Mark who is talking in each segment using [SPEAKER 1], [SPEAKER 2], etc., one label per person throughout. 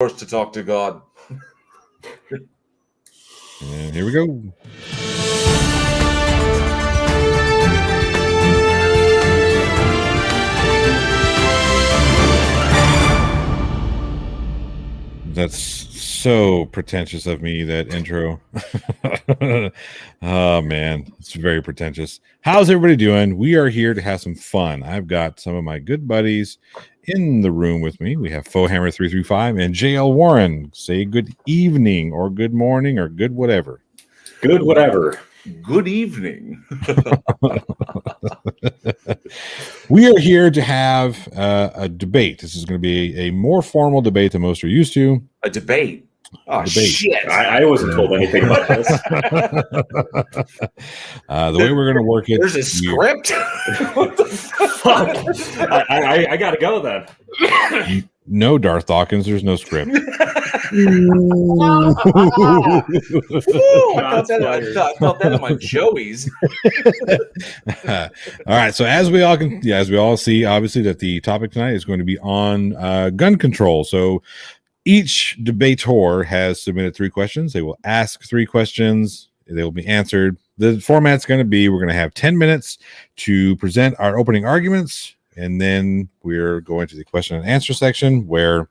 [SPEAKER 1] Forced to talk to God.
[SPEAKER 2] And here we go. That's so pretentious of me, that intro. Oh, man, it's very pretentious. How's everybody doing? We are here to have some fun. I've got some of my good buddies in the room with me. We have FOEHAMMER335 and JL Warren. Say good evening or good morning or good whatever.
[SPEAKER 3] Good whatever.
[SPEAKER 1] Good evening.
[SPEAKER 2] We are here to have a debate. This is going to be a more formal debate than most are used to.
[SPEAKER 1] A debate. Oh,
[SPEAKER 2] Debate.
[SPEAKER 1] shit.
[SPEAKER 3] I wasn't told anything about this.
[SPEAKER 2] The way we're going to work it.
[SPEAKER 1] There's a script? What the
[SPEAKER 3] Fuck. I got to go then.
[SPEAKER 2] No, Darth Dawkins, there's no script.
[SPEAKER 1] Ooh, I felt that in my joeys.
[SPEAKER 2] All right. So as we all see, obviously, that the topic tonight is going to be on gun control. So each debater has submitted 3 questions. They will ask 3 questions. They will be answered. The format's going to be, we're going to have 10 minutes to present our opening arguments. And then we're going to the question and answer section where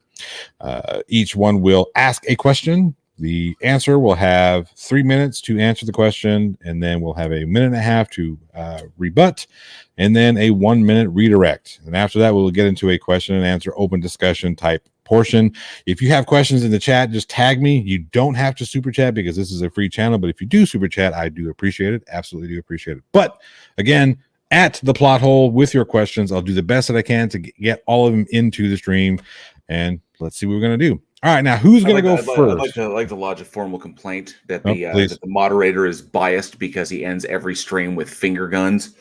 [SPEAKER 2] each one will ask a question. The answer will have 3 minutes to answer the question, and then we'll have a minute and a half to rebut, and then a 1 minute redirect. And after that, we'll get into a question and answer open discussion type portion. If you have questions in the chat, just tag me. You don't have to super chat because this is a free channel, but if you do super chat, I do appreciate it. Absolutely do appreciate it. But again, at the plot hole with your questions, I'll do the best that I can to get all of them into the stream, and let's see what we're going to do. All right, now who's going to go first?
[SPEAKER 1] I'd like to lodge a formal complaint that the moderator is biased because he ends every stream with finger guns.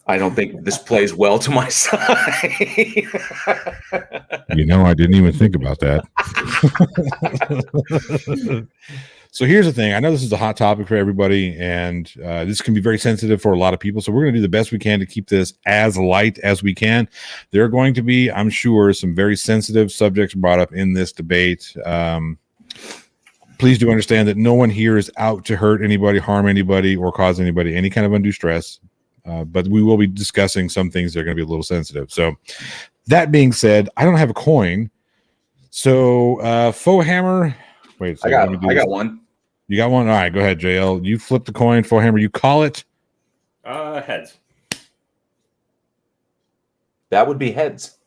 [SPEAKER 1] I don't think this plays well to my side.
[SPEAKER 2] You know, I didn't even think about that. So here's the thing. I know this is a hot topic for everybody, and this can be very sensitive for a lot of people. So we're going to do the best we can to keep this as light as we can. There are going to be, I'm sure, some very sensitive subjects brought up in this debate. Please do understand that no one here is out to hurt anybody, harm anybody, or cause anybody any kind of undue stress. But we will be discussing some things that are going to be a little sensitive. So that being said, I don't have a coin. So FOEHAMMER, wait a second.
[SPEAKER 1] I got one.
[SPEAKER 2] You got one? All right, go ahead, JL. You flip the coin, FOEHAMMER. You call it?
[SPEAKER 3] Heads.
[SPEAKER 1] That would be heads.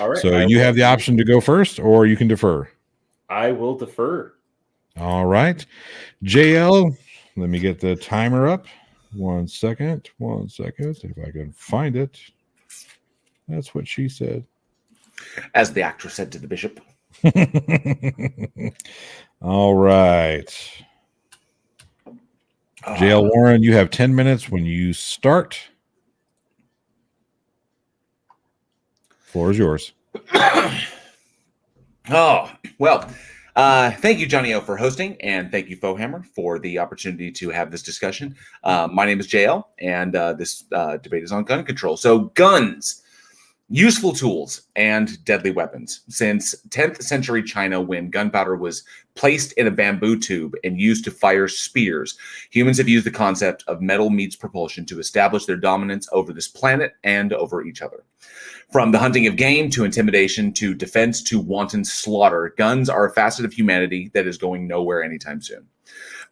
[SPEAKER 3] All right.
[SPEAKER 2] So you have the option to go first, or you can defer.
[SPEAKER 3] I will defer.
[SPEAKER 2] All right. JL, let me get the timer up. 1 second. 1 second. If I can find it. That's what she said.
[SPEAKER 1] As the actress said to the bishop.
[SPEAKER 2] All right. JL Warren, you have 10 minutes when you start. Floor is yours.
[SPEAKER 1] Oh, well, thank you, Johnny O, for hosting, and thank you, FOEHAMMER, for the opportunity to have this discussion. My name is JL, and this debate is on gun control. So guns, useful tools, and deadly weapons. Since 10th century China, when gunpowder was placed in a bamboo tube and used to fire spears, humans have used the concept of metal meets propulsion to establish their dominance over this planet and over each other. From the hunting of game to intimidation to defense to wanton slaughter, guns are a facet of humanity that is going nowhere anytime soon.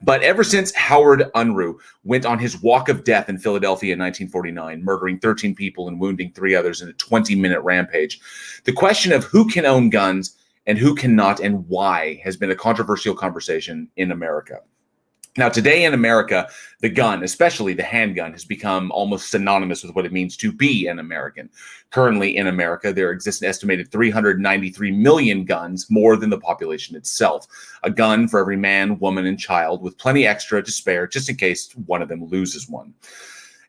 [SPEAKER 1] But ever since Howard Unruh went on his walk of death in Philadelphia in 1949, murdering 13 people and wounding 3 others in a 20-minute rampage, the question of who can own guns and who cannot and why has been a controversial conversation in America. Now, today in America, the gun, especially the handgun, has become almost synonymous with what it means to be an American. Currently in America, there exists an estimated 393 million guns, more than the population itself. A gun for every man, woman, and child, with plenty extra to spare just in case one of them loses one.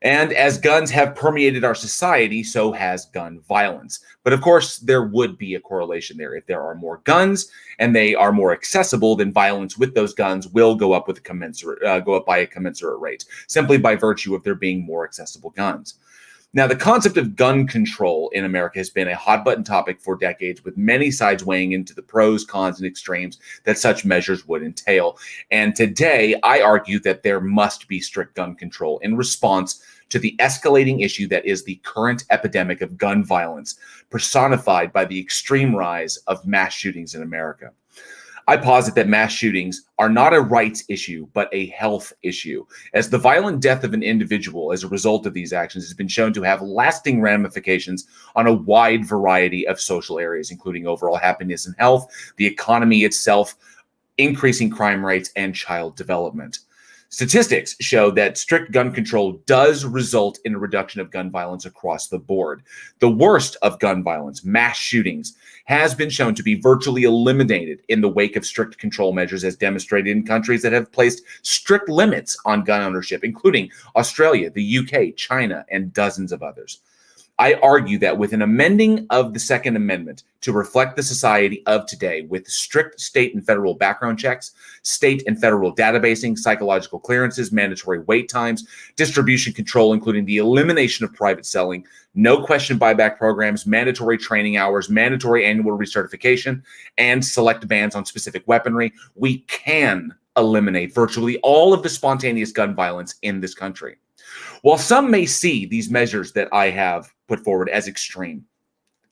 [SPEAKER 1] And as guns have permeated our society, so has gun violence. But of course, there would be a correlation there. If there are more guns and they are more accessible, then violence with those guns will go up by a commensurate rate, simply by virtue of there being more accessible guns. Now, the concept of gun control in America has been a hot button topic for decades, with many sides weighing into the pros, cons, and extremes that such measures would entail. And today, I argue that there must be strict gun control in response to the escalating issue that is the current epidemic of gun violence, personified by the extreme rise of mass shootings in America. I posit that mass shootings are not a rights issue, but a health issue, as the violent death of an individual as a result of these actions has been shown to have lasting ramifications on a wide variety of social areas, including overall happiness and health, the economy itself, increasing crime rates, and child development. Statistics show that strict gun control does result in a reduction of gun violence across the board. The worst of gun violence, mass shootings, has been shown to be virtually eliminated in the wake of strict control measures, as demonstrated in countries that have placed strict limits on gun ownership, including Australia, the UK, China, and dozens of others. I argue that with an amending of the Second Amendment to reflect the society of today, with strict state and federal background checks, state and federal databasing, psychological clearances, mandatory wait times, distribution control, including the elimination of private selling, no question buyback programs, mandatory training hours, mandatory annual recertification, and select bans on specific weaponry, we can eliminate virtually all of the spontaneous gun violence in this country. While some may see these measures that I have put forward as extreme,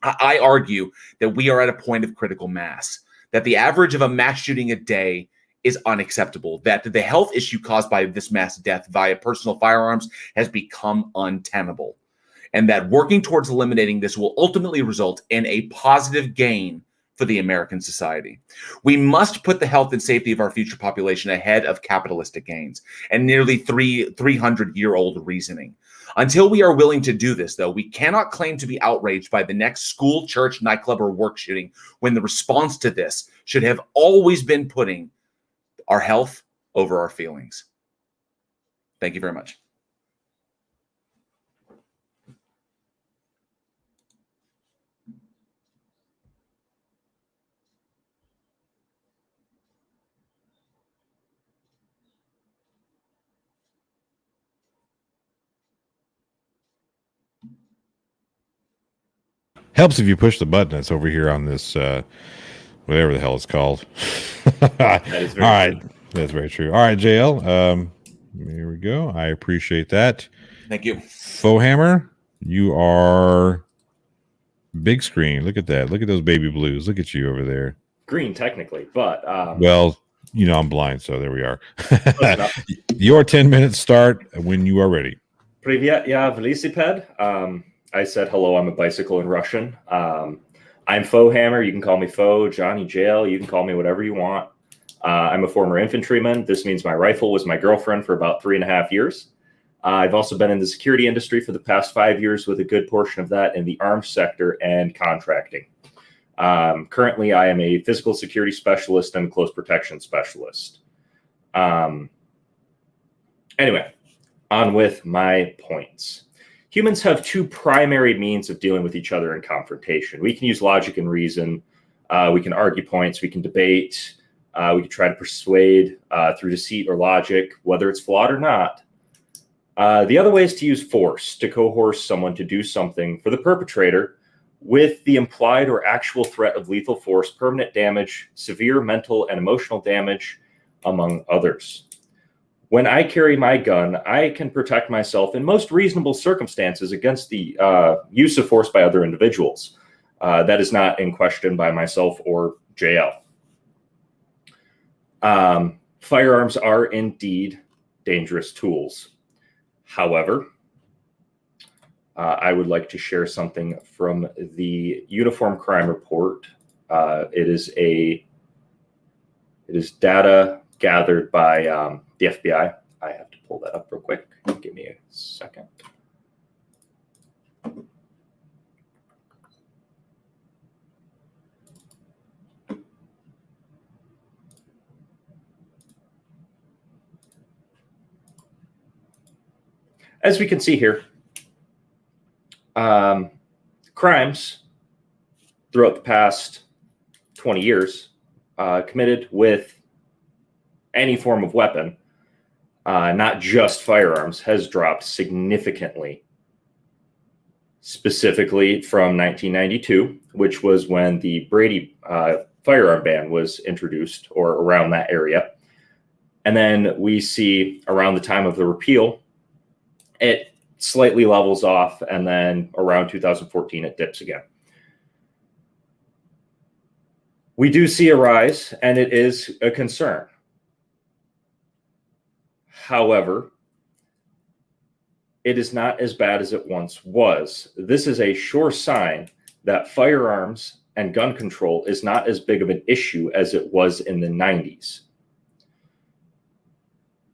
[SPEAKER 1] I argue that we are at a point of critical mass, that the average of a mass shooting a day is unacceptable, that the health issue caused by this mass death via personal firearms has become untenable, and that working towards eliminating this will ultimately result in a positive gain for the American society. We must put the health and safety of our future population ahead of capitalistic gains and nearly 300-year-old reasoning. Until we are willing to do this, though, we cannot claim to be outraged by the next school, church, nightclub, or work shooting, when the response to this should have always been putting our health over our feelings. Thank you very much.
[SPEAKER 2] Helps if you push the button that's over here on this, whatever the hell it's called.
[SPEAKER 3] That is very
[SPEAKER 2] All right.
[SPEAKER 3] true.
[SPEAKER 2] That's very true. All right, JL. Here we go. I appreciate that.
[SPEAKER 1] Thank you.
[SPEAKER 2] FOEHAMMER, you are big screen. Look at that. Look at those baby blues. Look at you over there.
[SPEAKER 3] Green, technically, but
[SPEAKER 2] Well, you know, I'm blind, so there we are.
[SPEAKER 3] close enough.
[SPEAKER 2] Your 10 minutes start when you are ready.
[SPEAKER 3] Privyet, ya velosiped. I said hello. I'm a bicycle in Russian. I'm FOEHAMMER. You can call me Fo, Johnny Jail. You can call me whatever you want. I'm a former infantryman. This means my rifle was my girlfriend for about 3.5 years. I've also been in the security industry for the past 5 years, with a good portion of that in the arms sector and contracting. Currently, I am a physical security specialist and close protection specialist. Anyway, on with my points. Humans have two primary means of dealing with each other in confrontation. We can use logic and reason. We can argue points. We can debate. We can try to persuade through deceit or logic, whether it's flawed or not. The other way is to use force, to coerce someone to do something for the perpetrator with the implied or actual threat of lethal force, permanent damage, severe mental and emotional damage, among others. When I carry my gun, I can protect myself in most reasonable circumstances against the use of force by other individuals. That is not in question by myself or JL. Firearms are indeed dangerous tools. However, I would like to share something from the Uniform Crime Report. It is data gathered by the FBI. I have to pull that up real quick. Give me a second. As we can see here, crimes throughout the past 20 years committed with any form of weapon, not just firearms, has dropped significantly specifically from 1992, which was when the Brady firearm ban was introduced, or around that area. And then we see around the time of the repeal, it slightly levels off, and then around 2014, it dips again. We do see a rise, and it is a concern. However, it is not as bad as it once was. This is a sure sign that firearms and gun control is not as big of an issue as it was in the 90s.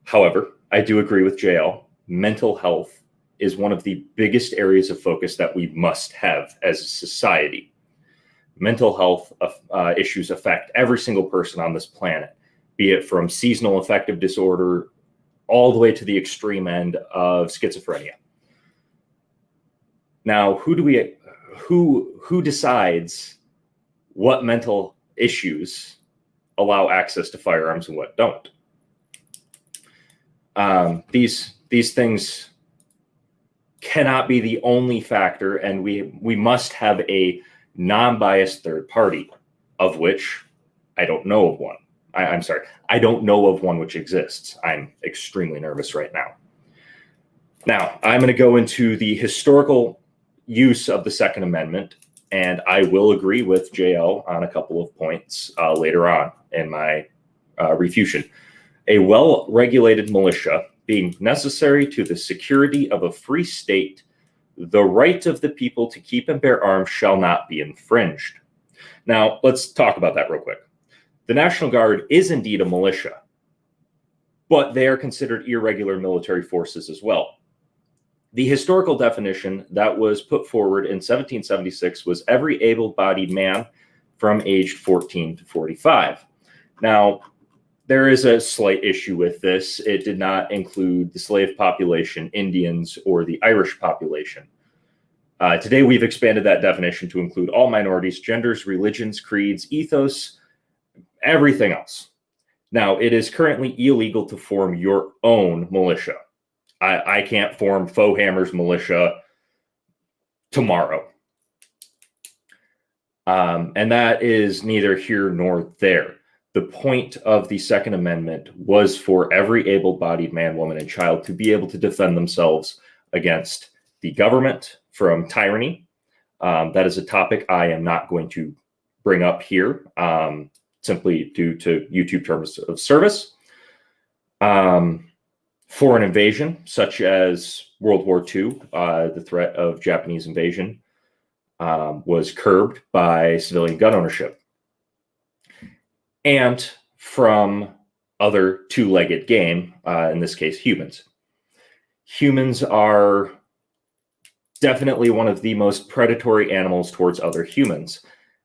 [SPEAKER 3] However, I do agree with JL. Mental health is one of the biggest areas of focus that we must have as a society. Mental health issues affect every single person on this planet, be it from seasonal affective disorder all the way to the extreme end of schizophrenia. Now, who decides what mental issues allow access to firearms and what don't? These things cannot be the only factor, and we must have a non-biased third party, of which I don't know of one. I'm sorry, I don't know of one which exists. I'm extremely nervous right now. Now, I'm going to go into the historical use of the Second Amendment, and I will agree with JL on a couple of points later on in my refutation. A well-regulated militia being necessary to the security of a free state, the right of the people to keep and bear arms shall not be infringed. Now, let's talk about that real quick. The National Guard is indeed a militia, but they are considered irregular military forces as well. The historical definition that was put forward in 1776 was every able-bodied man from age 14 to 45. Now, there is a slight issue with this. It did not include the slave population, Indians, or the Irish population. Today, we've expanded that definition to include all minorities, genders, religions, creeds, ethos, everything else. Now, it is currently illegal to form your own militia. I can't form FOEHAMMER's militia tomorrow. And that is neither here nor there. The point of the Second Amendment was for every able-bodied man, woman, and child to be able to defend themselves against the government from tyranny. That is a topic I am not going to bring up here, simply due to YouTube terms of service. Foreign invasion, such as World War II, the threat of Japanese invasion, was curbed by civilian gun ownership. And from other two-legged game, in this case, humans. Humans are definitely one of the most predatory animals towards other humans,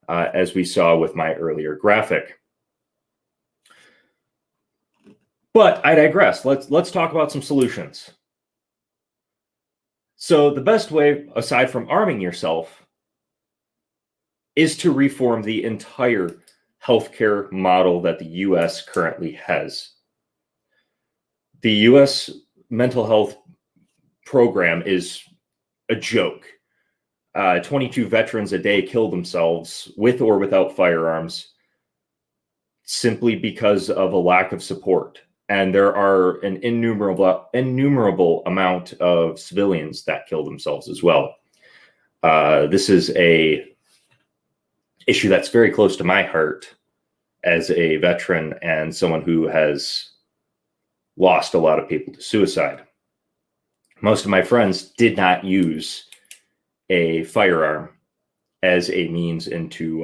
[SPEAKER 3] as we saw with my earlier graphic. But I digress. Let's talk about some solutions. So the best way, aside from arming yourself, is to reform the entire healthcare model that the U.S. currently has. The U.S. mental health program is a joke. 22 veterans a day kill themselves with or without firearms simply because of a lack of support. And there are an innumerable amount of civilians that kill themselves as well. This is a issue that's very close to my heart as a veteran and someone who has lost a lot of people to suicide. Most of my friends did not use a firearm as a means into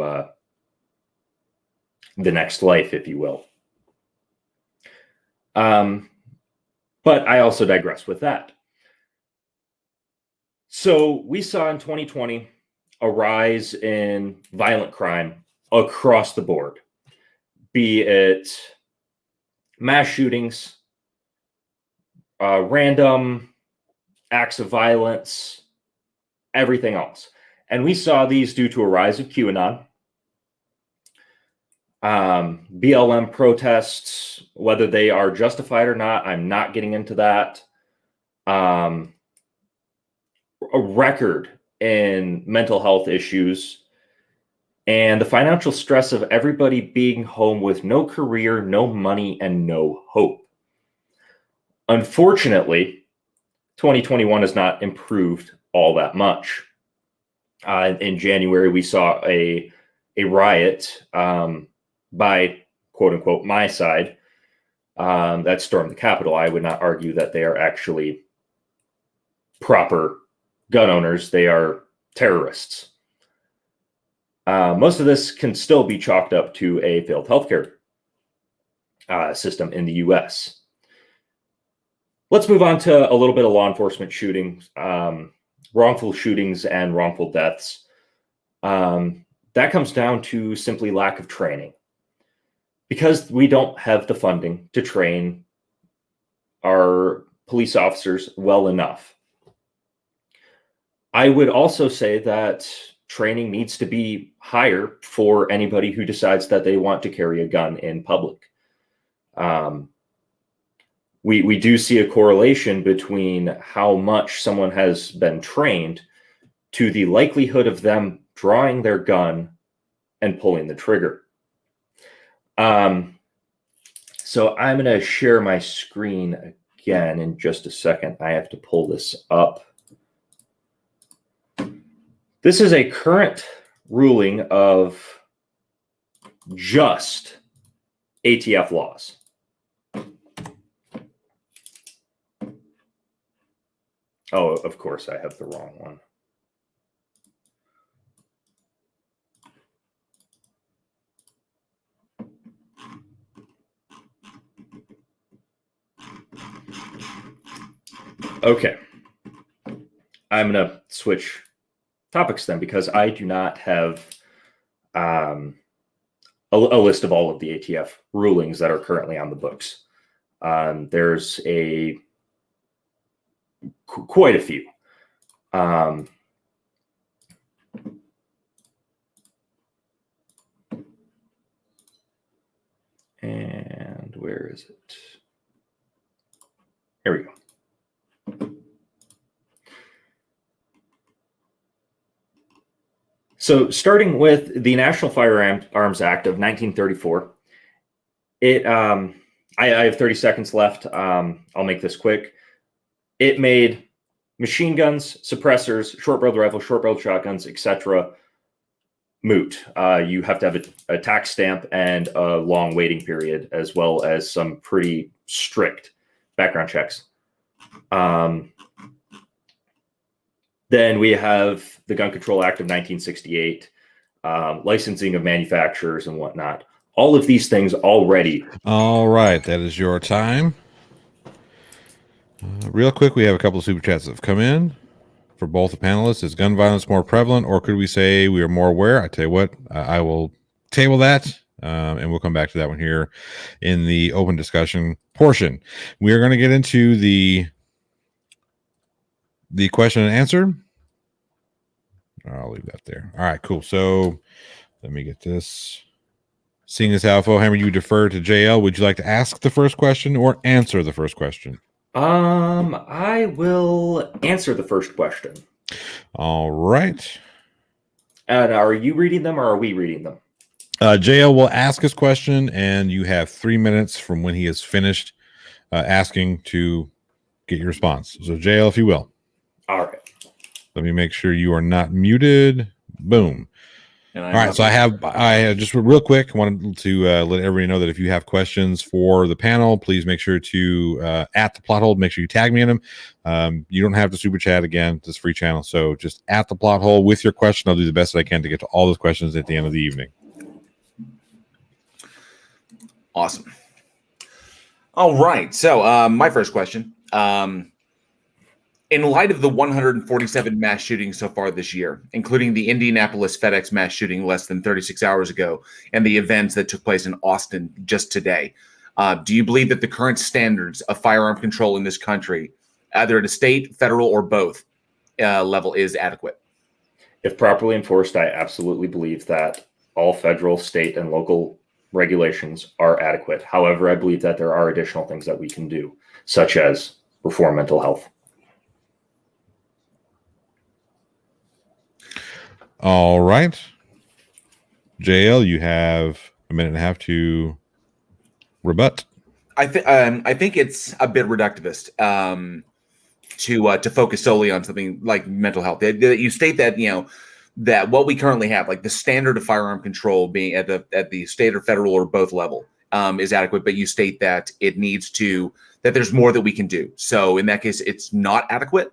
[SPEAKER 3] the next life, if you will. But I also digress with that. So we saw in 2020 a rise in violent crime across the board, be it mass shootings, random acts of violence, everything else. And we saw these due to a rise of QAnon, BLM protests, whether they are justified or not, I'm not getting into that. A record in mental health issues and the financial stress of everybody being home with no career, no money, and no hope. Unfortunately, 2021 has not improved all that much. In January, we saw a riot by, quote unquote, my side that stormed the Capitol. I would not argue that they are actually proper gun owners. They are terrorists. Most of this can still be chalked up to a failed healthcare system in the U.S. Let's move on to a little bit of law enforcement shootings, wrongful shootings and wrongful deaths. That comes down to simply lack of training. Because we don't have the funding to train our police officers well enough. I would also say that training needs to be higher for anybody who decides that they want to carry a gun in public. We do see a correlation between how much someone has been trained to the likelihood of them drawing their gun and pulling the trigger. So I'm going to share my screen again in just a second. I have to pull this up. This is a current ruling of just ATF laws. Oh, of course, I have the wrong one. Okay. I'm going to switch topics then, because I do not have a list of all of the ATF rulings that are currently on the books. There's quite a few. And where is it? Here we go. So starting with the National Firearms Act of 1934, I have 30 seconds left. I'll make this quick. It made machine guns, suppressors, short-barreled rifles, short-barreled shotguns, etc. moot. You have to have a tax stamp and a long waiting period, as well as some pretty strict background checks. Then we have the Gun Control Act of 1968, licensing of manufacturers and whatnot. All of these things already.
[SPEAKER 2] All right, that is your time. Real quick, we have a couple of super chats that have come in for both the panelists. Is gun violence more prevalent, or could we say we are more aware? I tell you what, I will table that, and we'll come back to that one here in the open discussion portion. We are going to get into the question and answer. I'll leave that there. All right, cool. So let me get this. Seeing as how FOEHAMMER, you defer to JL, would you like to ask the first question or answer the first question?
[SPEAKER 3] I will answer the first question.
[SPEAKER 2] All right.
[SPEAKER 3] And are you reading them or are we reading them?
[SPEAKER 2] JL will ask his question, and you have 3 minutes from when he is finished asking to get your response. So JL, if you will.
[SPEAKER 3] All right.
[SPEAKER 2] Let me make sure you are not muted. Boom. All right, so I have just real quick, wanted to let everybody know that if you have questions for the panel, please make sure to at the plot hole, make sure you tag me in them. You don't have to super chat again, this free channel. So just at the plot hole with your question. I'll do the best that I can to get to all those questions at the end of the evening.
[SPEAKER 1] Awesome. All right, so my first question. In light of the 147 mass shootings so far this year, including the Indianapolis FedEx mass shooting less than 36 hours ago and the events that took place in Austin just today, do you believe that the current standards of firearm control in this country, either at a state, federal, or both level, is adequate?
[SPEAKER 3] If properly enforced, I absolutely believe that all federal, state, and local regulations are adequate. However, I believe that there are additional things that we can do, such as reform mental health.
[SPEAKER 2] All right. JL, you have a minute and a half to rebut.
[SPEAKER 1] I think it's a bit reductivist to focus solely on something like mental health. You state that that what we currently have, like the standard of firearm control being at the state or federal or both level, is adequate, but you state that that there's more that we can do. So in that case, it's not adequate.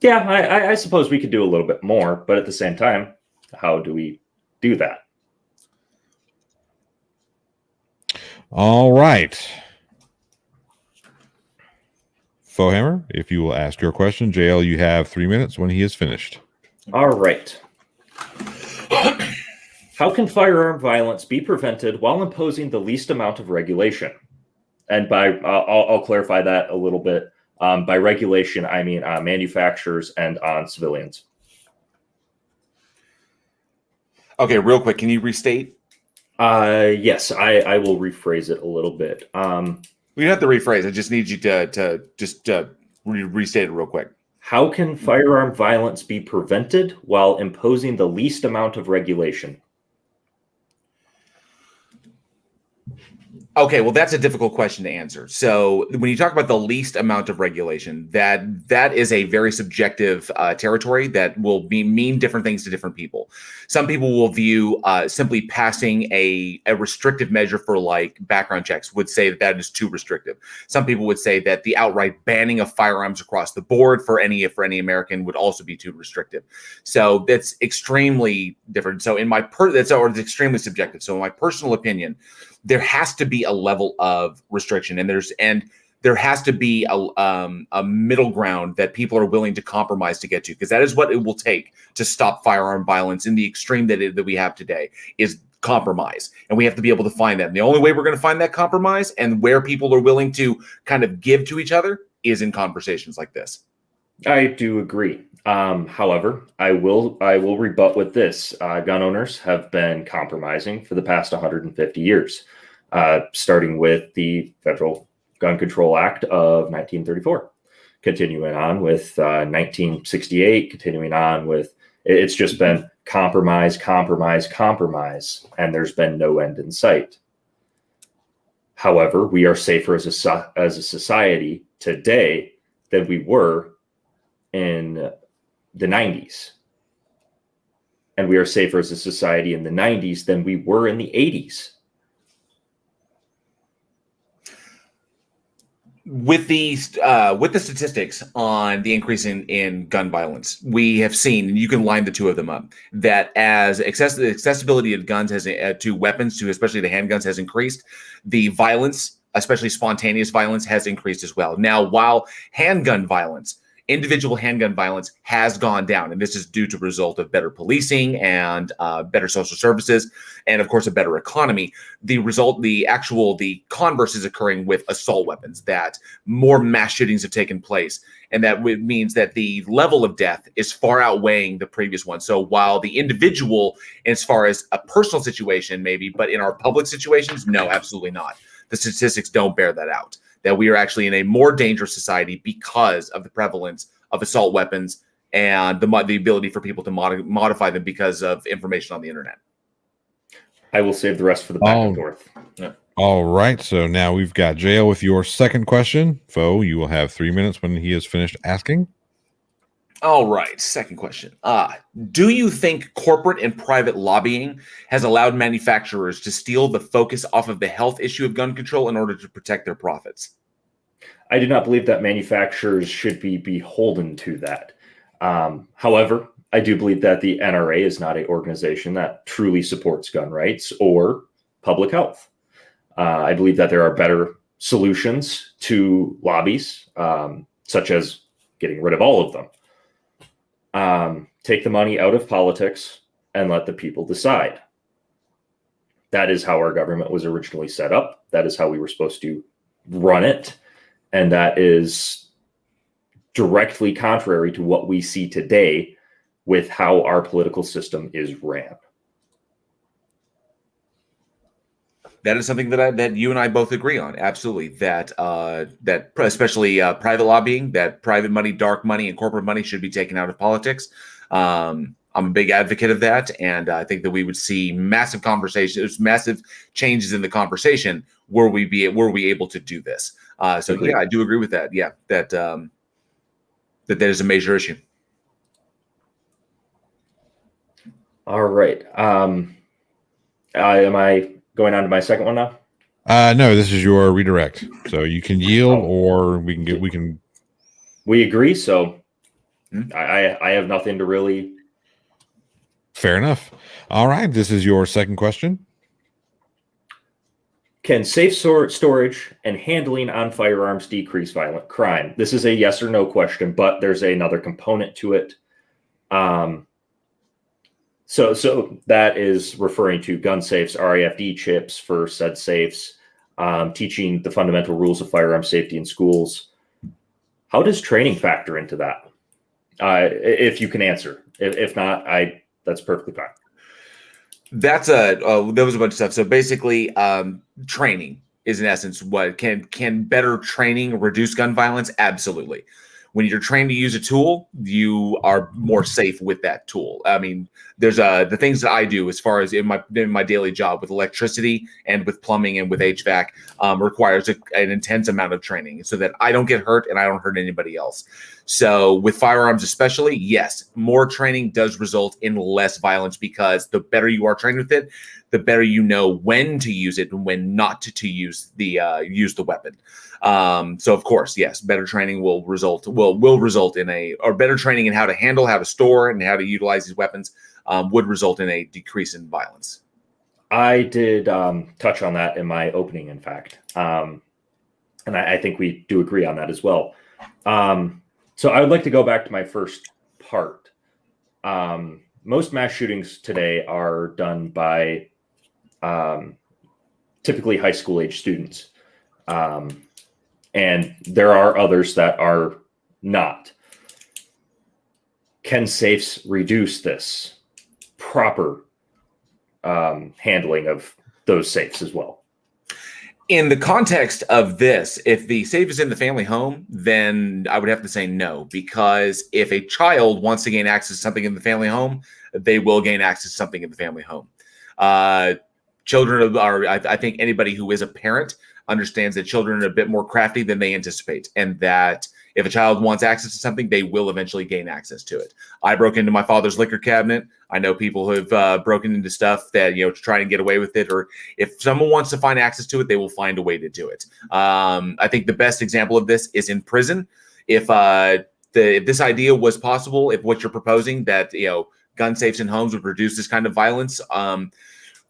[SPEAKER 3] Yeah, I suppose we could do a little bit more, but at the same time, how do we do that?
[SPEAKER 2] All right. FOEHAMMER, if you will ask your question. JL, you have 3 minutes when he is finished.
[SPEAKER 3] All right. How can firearm violence be prevented while imposing the least amount of regulation? And I'll clarify that a little bit. By regulation, I mean on manufacturers and on civilians.
[SPEAKER 1] Okay, real quick, can you restate?
[SPEAKER 3] Yes, I will rephrase it a little bit.
[SPEAKER 1] We don't have to rephrase. I just need you to restate it real quick.
[SPEAKER 3] How can firearm violence be prevented while imposing the least amount of regulation?
[SPEAKER 1] Okay, well, that's a difficult question to answer. So when you talk about the least amount of regulation, that is a very subjective territory that will mean different things to different people. Some people will view simply passing a restrictive measure for like background checks would say that is too restrictive. Some people would say that the outright banning of firearms across the board for any American would also be too restrictive. So that's extremely different. So it's extremely subjective. So in my personal opinion, there has to be a level of restriction, and there has to be a middle ground that people are willing to compromise to get to, because that is what it will take to stop firearm violence in the extreme that we have today is compromise. And we have to be able to find that. And the only way we're going to find that compromise and where people are willing to kind of give to each other is in conversations like this.
[SPEAKER 3] I do agree. However, I will rebut with this. Gun owners have been compromising for the past 150 years, starting with the Federal Gun Control Act of 1934, continuing on with 1968, continuing on with, it's just been compromise, and there's been no end in sight. However, we are safer as a society today than we were in the 90s. And we are safer as a society in the 90s than we were in the 80s.
[SPEAKER 1] With the statistics on the increase in gun violence, we have seen, and you can line the two of them up, that as accessibility of guns to weapons, to especially the handguns, has increased, the violence, especially spontaneous violence, has increased as well. Now, while individual handgun violence has gone down, and this is due to the result of better policing and better social services, and of course a better economy. The converse is occurring with assault weapons, that more mass shootings have taken place, and that means that the level of death is far outweighing the previous one. So while the individual, as far as a personal situation maybe, but in our public situations, no, absolutely not. The statistics don't bear that out, that we are actually in a more dangerous society because of the prevalence of assault weapons and the ability for people to modify them because of information on the internet.
[SPEAKER 3] I will save the rest for the back and forth.
[SPEAKER 1] Yeah.
[SPEAKER 2] All right. So now we've got JL with your second question. Foe, you will have 3 minutes when he is finished asking.
[SPEAKER 1] All right. Second question. Do you think corporate and private lobbying has allowed manufacturers to steal the focus off of the health issue of gun control in order to protect their profits?
[SPEAKER 3] I do not believe that manufacturers should be beholden to that. However, I do believe that the NRA is not an organization that truly supports gun rights or public health. I believe that there are better solutions to lobbies, such as getting rid of all of them. Take the money out of politics and let the people decide. That is how our government was originally set up. That is how we were supposed to run it. And that is directly contrary to what we see today with how our political system is ran.
[SPEAKER 1] That is something that you and I both agree on. Absolutely, that especially private lobbying, that private money, dark money, and corporate money should be taken out of politics. I'm a big advocate of that, and I think that we would see massive conversations, massive changes in the conversation were we able to do this. So
[SPEAKER 3] Agreed.
[SPEAKER 1] yeah, I do agree with that. Yeah, that is a major issue.
[SPEAKER 3] All right. Am I going on to my second one now?
[SPEAKER 2] No, this is your redirect. So you can yield, or we can.
[SPEAKER 3] We agree. So I have nothing to really.
[SPEAKER 2] Fair enough. All right. This is your second question.
[SPEAKER 3] Can safe storage and handling on firearms decrease violent crime? This is a yes or no question, but there's another component to it. So that is referring to gun safes, RAFD chips for said safes, teaching the fundamental rules of firearm safety in schools. How does training factor into that? If you can answer. If not, that's perfectly fine.
[SPEAKER 1] There was a bunch of stuff. So basically, training is in essence what can better training reduce gun violence? Absolutely. When you're trained to use a tool, you are more safe with that tool. I mean, there's the things that I do as far as in my daily job with electricity and with plumbing and with HVAC requires an intense amount of training so that I don't get hurt and I don't hurt anybody else. So with firearms especially, yes, more training does result in less violence because the better you are trained with it, the better you know when to use it and when not to use the weapon. So of course, yes, better training will result in better training in how to handle, how to store, and how to utilize these weapons would result in a decrease in violence.
[SPEAKER 3] I did touch on that in my opening, in fact, and I think we do agree on that as well. So I would like to go back to my first part. Most mass shootings today are done by typically high school age students. And there are others that are not. Can safes reduce this proper handling of those safes as well?
[SPEAKER 1] In the context of this, if the safe is in the family home, then I would have to say no, because if a child wants to gain access to something in the family home, they will gain access to something in the family home. Children are, I think anybody who is a parent understands that children are a bit more crafty than they anticipate, and that if a child wants access to something, they will eventually gain access to it. I broke into my father's liquor cabinet. I know people who have broken into stuff that, to try and get away with it, or if someone wants to find access to it, they will find a way to do it. I think the best example of this is in prison. If this idea was possible, if what you're proposing that, gun safes in homes would reduce this kind of violence,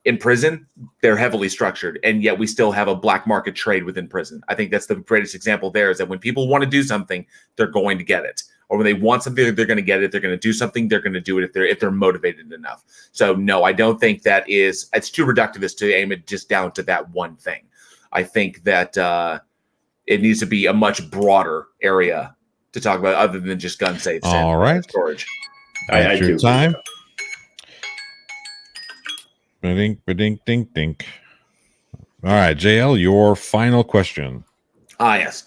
[SPEAKER 1] in prison, they're heavily structured, and yet we still have a black market trade within prison. I think that's the greatest example there, is that when people want to do something, they're going to get it. Or when they want something, they're going to get it. They're going to do something, they're going to do it if they're motivated enough. So no, I don't think it's too reductivist to aim it just down to that one thing. I think that it needs to be a much broader area to talk about other than just gun safes and storage.
[SPEAKER 3] I do.
[SPEAKER 2] Time. Dink, dink, dink. All right, JL, your final question.
[SPEAKER 1] Yes.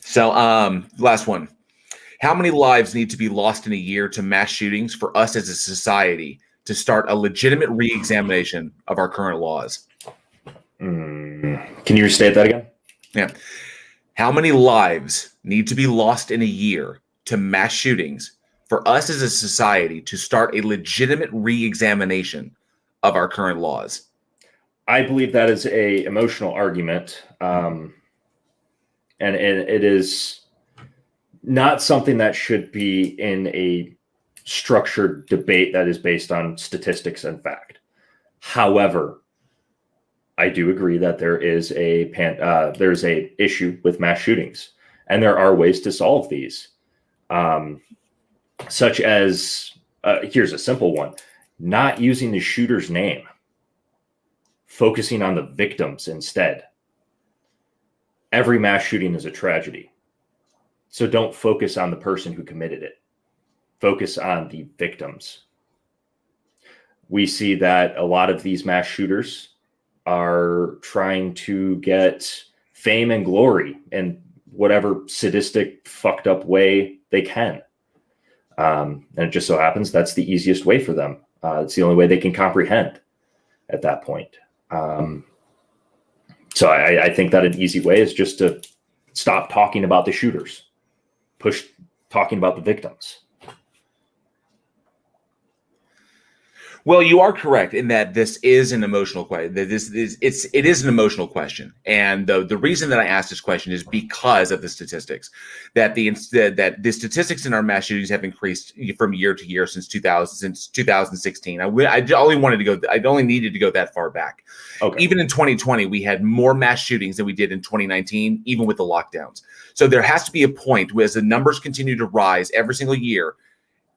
[SPEAKER 1] So, last one. How many lives need to be lost in a year to mass shootings for us as a society to start a legitimate re-examination of our current laws?
[SPEAKER 3] Can you restate that again?
[SPEAKER 1] Yeah. How many lives need to be lost in a year to mass shootings for us as a society to start a legitimate re-examination of our current laws?
[SPEAKER 3] I believe that is a emotional argument, and it is not something that should be in a structured debate that is based on statistics and fact. However, I do agree that there is there's a issue with mass shootings, and there are ways to solve these. Such as, here's a simple one, not using the shooter's name, focusing on the victims instead. Every mass shooting is a tragedy. So don't focus on the person who committed it. Focus on the victims. we see that a lot of these mass shooters are trying to get fame and glory in whatever sadistic, fucked up way they can. And it just so happens that's the easiest way for them. It's the only way they can comprehend at that point. So I think that an easy way is just to stop talking about the shooters, push talking about the victims.
[SPEAKER 1] Well, you are correct in that this is an emotional question. It is an emotional question, and the reason that I asked this question is because of the statistics. That the statistics in our mass shootings have increased from year to year since 2016. I only needed to go that far back.
[SPEAKER 3] Okay.
[SPEAKER 1] Even in 2020, we had more mass shootings than we did in 2019, even with the lockdowns. So there has to be a point where, as the numbers continue to rise every single year,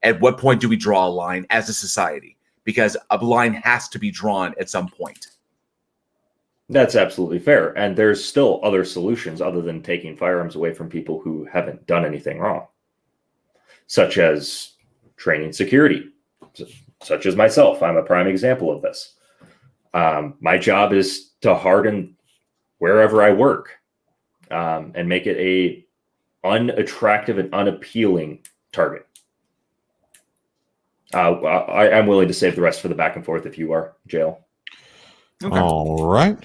[SPEAKER 1] at what point do we draw a line as a society? Because a line has to be drawn at some point.
[SPEAKER 3] That's absolutely fair. And there's still other solutions other than taking firearms away from people who haven't done anything wrong, such as training security, such as myself. I'm a prime example of this. My job is to harden wherever I work and make it a unattractive and unappealing target. I'm willing to save the rest for the back and forth if you are, Jail.
[SPEAKER 2] Okay. All right.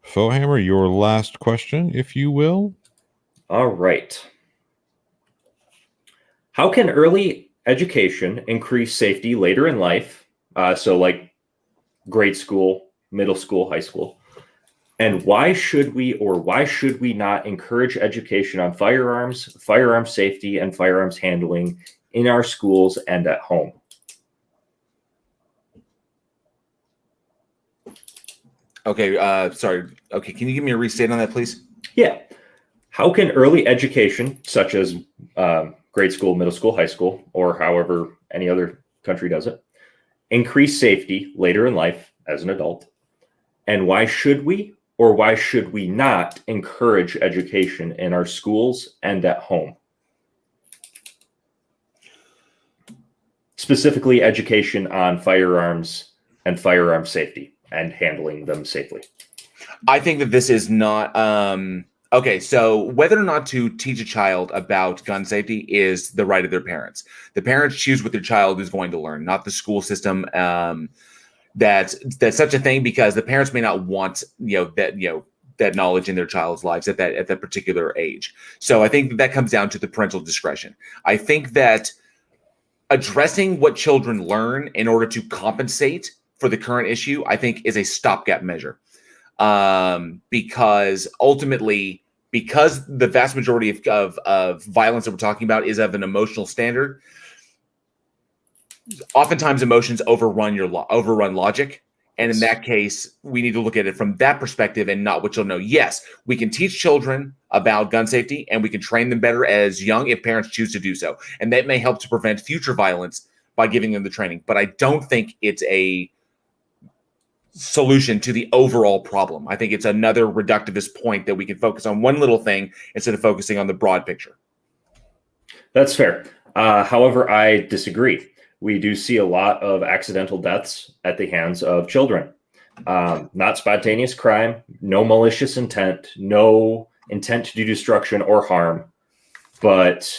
[SPEAKER 2] FOEHAMMER, your last question, if you will.
[SPEAKER 3] All right. How can early education increase safety later in life? So like grade school, middle school, high school. And why should we or why should we not encourage education on firearms, firearm safety, and firearms handling in our schools and at home?
[SPEAKER 1] Okay, sorry. Okay, can you give me a restate on that, please?
[SPEAKER 3] Yeah. How can early education, such as grade school, middle school, high school, or however any other country does it, increase safety later in life as an adult? And why should we or why should we not encourage education in our schools and at home? Specifically, education on firearms and firearm safety and handling them safely.
[SPEAKER 1] I think that this is not okay. So whether or not to teach a child about gun safety is the right of their parents. The parents choose what their child is going to learn, not the school system. That's such a thing because the parents may not want that knowledge in their child's lives at that particular age. So I think that comes down to the parental discretion. I think that addressing what children learn in order to compensate for the current issue, I think, is a stopgap measure. Because ultimately, because the vast majority of violence that we're talking about is of an emotional standard, oftentimes emotions overrun logic. And in that case, we need to look at it from that perspective and not what you'll know. Yes, we can teach children about gun safety and we can train them better as young if parents choose to do so. And that may help to prevent future violence by giving them the training. But I don't think it's a solution to the overall problem. I think it's another reductivist point that we can focus on one little thing instead of focusing on the broad picture.
[SPEAKER 3] That's fair. However, I disagree. We do see a lot of accidental deaths at the hands of children. Not spontaneous crime, no malicious intent, no intent to do destruction or harm, but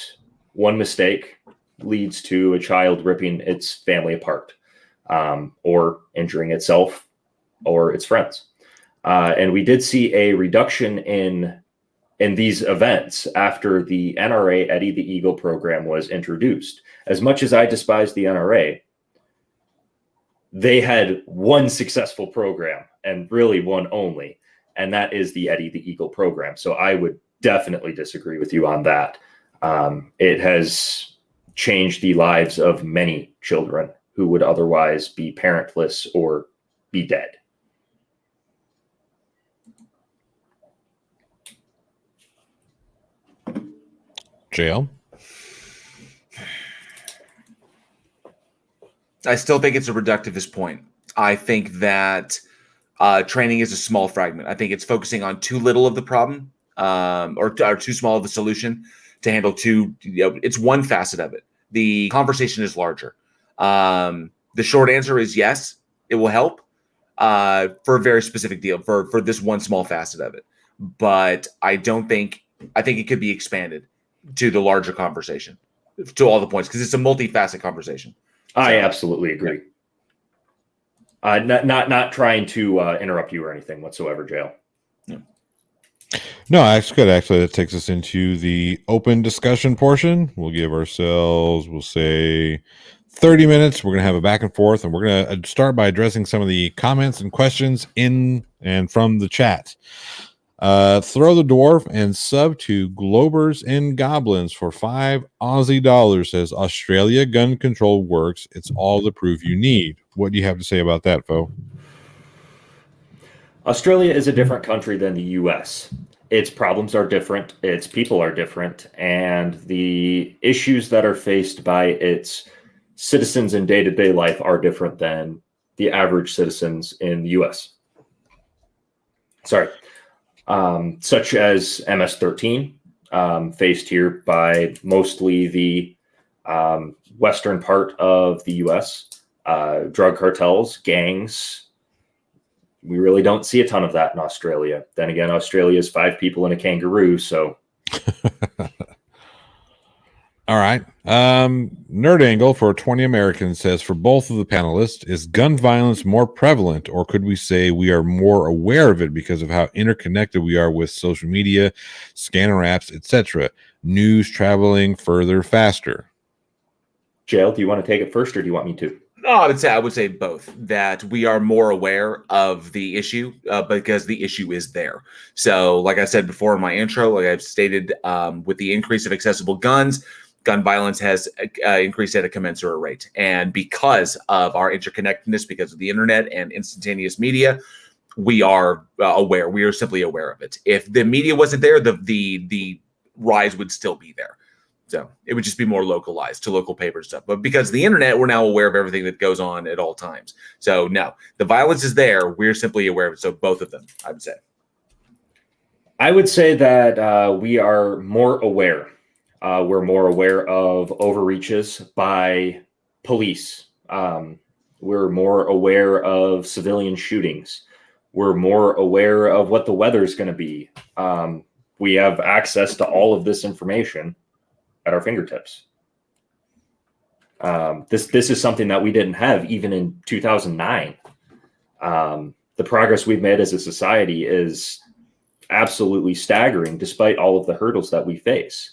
[SPEAKER 3] one mistake leads to a child ripping its family apart, or injuring itself or its friends. And we did see a reduction in these events after the NRA Eddie the Eagle program was introduced. As much as I despise the NRA, they had one successful program and really one only, and that is the Eddie the Eagle program. So I would definitely disagree with you on that. It has changed the lives of many children who would otherwise be parentless or be dead.
[SPEAKER 2] Jail.
[SPEAKER 1] I still think it's a reductivist point. I think that training is a small fragment. I think it's focusing on too little of the problem, or too small of the solution to handle it's one facet of it. The conversation is larger. The short answer is yes, it will help for a very specific deal for this one small facet of it. But I think it could be expanded to the larger conversation, to all the points, because it's a multifaceted conversation.
[SPEAKER 3] I absolutely agree. Not trying to interrupt you or anything whatsoever, Jail.
[SPEAKER 2] No, that's good. Actually, that takes us into the open discussion portion. We'll give ourselves, we'll say 30 minutes. We're going to have a back and forth, and we're going to start by addressing some of the comments and questions in and from the chat. Throw the Dwarf and sub to Globers and Goblins for $5 Aussie says Australia gun control works. It's all the proof you need. What do you have to say about that, Fo?
[SPEAKER 3] Australia is a different country than the U.S. Its problems are different. Its people are different. And the issues that are faced by its citizens in day-to-day life are different than the average citizens in the U.S. Sorry. Such as MS-13, faced here by mostly the western part of the U.S., drug cartels, gangs. We really don't see a ton of that in Australia. Then again, Australia is 5 people and a kangaroo, so.
[SPEAKER 2] All right. Nerd Angle for 20 Americans says, for both of the panelists, is gun violence more prevalent, or could we say we are more aware of it because of how interconnected we are with social media, scanner apps, etc.? News traveling further faster.
[SPEAKER 3] Jail, do you want to take it first, or do you want me to?
[SPEAKER 1] No, I would say both. That we are more aware of the issue because the issue is there. So, like I said before in my intro, like I've stated, with the increase of accessible guns, gun violence has increased at a commensurate rate. And because of our interconnectedness, because of the internet and instantaneous media, we are aware. We are simply aware of it. If the media wasn't there, the rise would still be there. So it would just be more localized to local papers stuff. But because of the internet, we're now aware of everything that goes on at all times. So no, the violence is there. We're simply aware of it. So both of them, I would say.
[SPEAKER 3] I would say that we are more aware. We're more aware of overreaches by police. We're more aware of civilian shootings. We're more aware of what the weather is going to be. We have access to all of this information at our fingertips. This is something that we didn't have even in 2009. The progress we've made as a society is absolutely staggering, despite all of the hurdles that we face.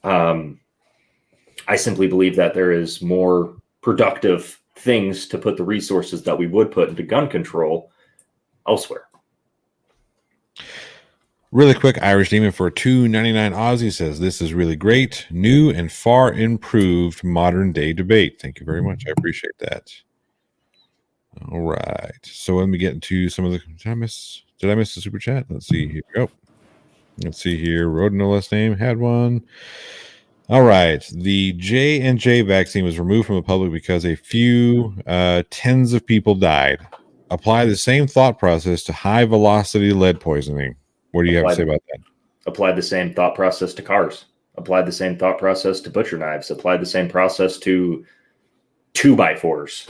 [SPEAKER 3] I simply believe that there is more productive things to put the resources that we would put into gun control elsewhere.
[SPEAKER 2] Really quick, Irish Demon for $2.99 Aussie says, this is really great, new and far improved modern day debate. Thank you very much. I appreciate that. All right. So let me get into some of the, did I miss the super chat? Let's see. Here we go. Let's see here. Road no last name had one. All right. The J&J vaccine was removed from the public because a few tens of people died. Apply the same thought process to high velocity lead poisoning. What do you have to say about that?
[SPEAKER 3] Apply the same thought process to cars. Apply the same thought process to butcher knives. Apply the same process to 2x4s.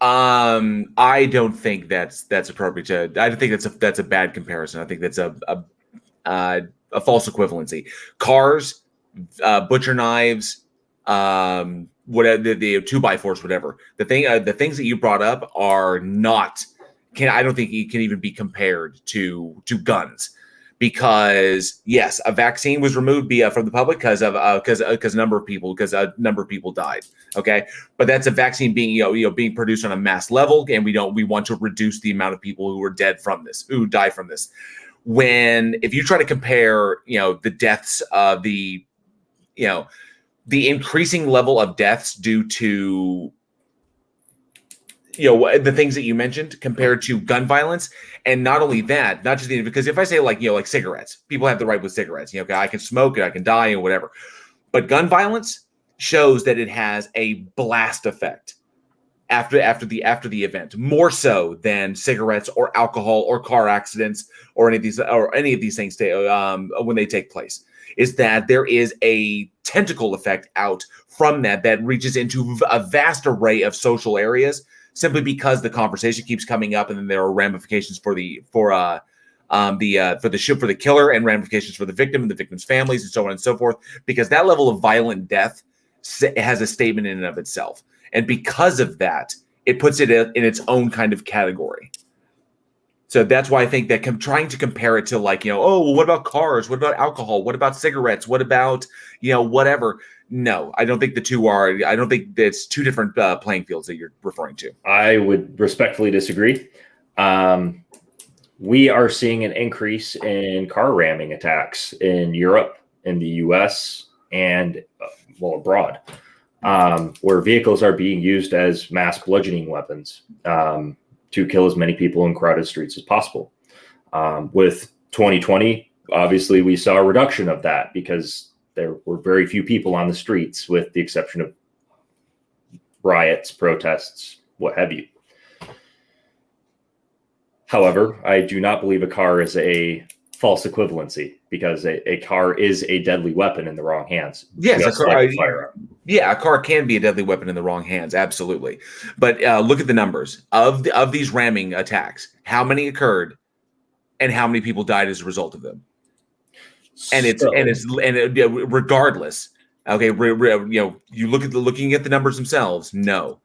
[SPEAKER 1] I don't think that's appropriate to. I don't think that's a bad comparison. I think that's a false equivalency. Cars, butcher knives, whatever the 2x4s, whatever. The things that you brought up are not. I don't think it can even be compared to guns, because yes, a vaccine was removed from the public because a number of people died. Okay, but that's a vaccine being produced on a mass level, and we want to reduce the amount of people who die from this. If you try to compare, the deaths of the increasing level of deaths due to the things that you mentioned compared to gun violence, and not only that, not just because if I say like cigarettes, people have the right with cigarettes. I can smoke it, I can die, and whatever. But gun violence shows that it has a blast effect after the event, more so than cigarettes or alcohol or car accidents or any of these things when they take place. is that there is a tentacle effect out from that reaches into a vast array of social areas, simply because the conversation keeps coming up, and then there are ramifications for the killer, and ramifications for the victim and the victim's families, and so on and so forth, because that level of violent death has a statement in and of itself. And because of that, it puts it in its own kind of category. So that's why I think that trying to compare it to, like, oh, well, what about cars? What about alcohol? What about cigarettes? What about, whatever? No, I don't think the two are. I don't think it's two different playing fields that you're referring to.
[SPEAKER 3] I would respectfully disagree. We are seeing an increase in car ramming attacks in Europe, in the U.S., and abroad, where vehicles are being used as mass bludgeoning weapons to kill as many people in crowded streets as possible. With 2020, obviously, we saw a reduction of that because there were very few people on the streets, with the exception of riots, protests, what have you. However, I do not believe a car is a false equivalency, because a car is a deadly weapon in the wrong hands.
[SPEAKER 1] Yes,
[SPEAKER 3] a
[SPEAKER 1] car can be a deadly weapon in the wrong hands, absolutely. But look at the numbers of these ramming attacks. How many occurred, and how many people died as a result of them? And regardless. Okay, you looking at the numbers themselves. No,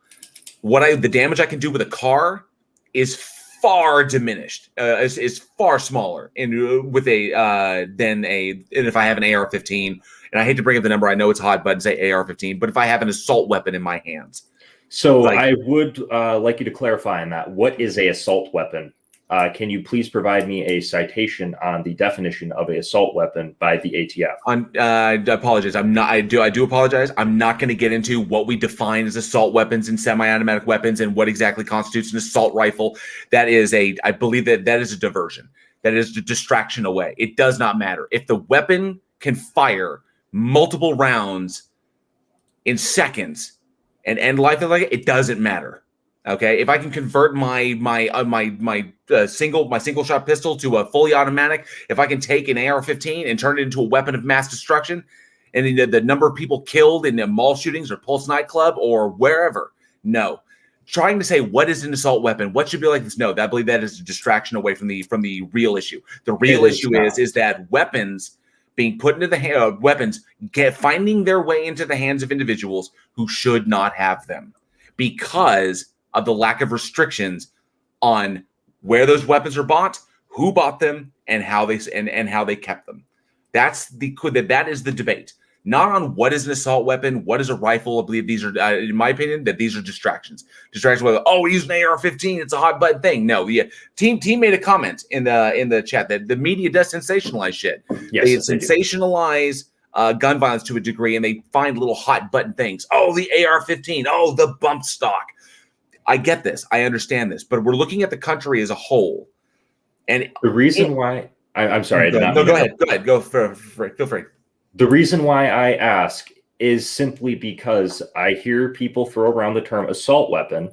[SPEAKER 1] the damage I can do with a car is far diminished. Is far smaller with than if I have an AR-15. And I hate to bring up the number. I know it's a hot button, say AR-15, but if I have an assault weapon in my hands.
[SPEAKER 3] So I would like you to clarify on that. What is a assault weapon? Can you please provide me a citation on the definition of an assault weapon by the ATF?
[SPEAKER 1] I apologize. I do apologize. I'm not going to get into what we define as assault weapons and semi-automatic weapons and what exactly constitutes an assault rifle. I believe that is a diversion. That is a distraction away. It does not matter. If the weapon can fire multiple rounds in seconds and end life like it doesn't matter. Okay, if I can convert my single shot pistol to a fully automatic, if I can take an AR-15 and turn it into a weapon of mass destruction, and the number of people killed in the mall shootings or Pulse nightclub or wherever, no. Trying to say what is an assault weapon, what should be like this? No, I believe that is a distraction away from the real issue. The real issue is that weapons being put into the finding their way into the hands of individuals who should not have them, because of the lack of restrictions on where those weapons are bought, who bought them, and how they kept them. That is the debate, not on what is an assault weapon, what is a rifle. I believe these are, in my opinion, that these are distractions. Distractions. Whether we use an AR-15, it's a hot button thing. No, team made a comment in the chat that the media does sensationalize shit.
[SPEAKER 3] Yes,
[SPEAKER 1] they sensationalize gun violence to a degree, and they find little hot button things. Oh, the AR-15. Oh, the bump stock. I get this. I understand this. But we're looking at the country as a whole. And
[SPEAKER 3] the reason why... I'm sorry.
[SPEAKER 1] Go ahead. Go free. Feel free.
[SPEAKER 3] The reason why I ask is simply because I hear people throw around the term assault weapon,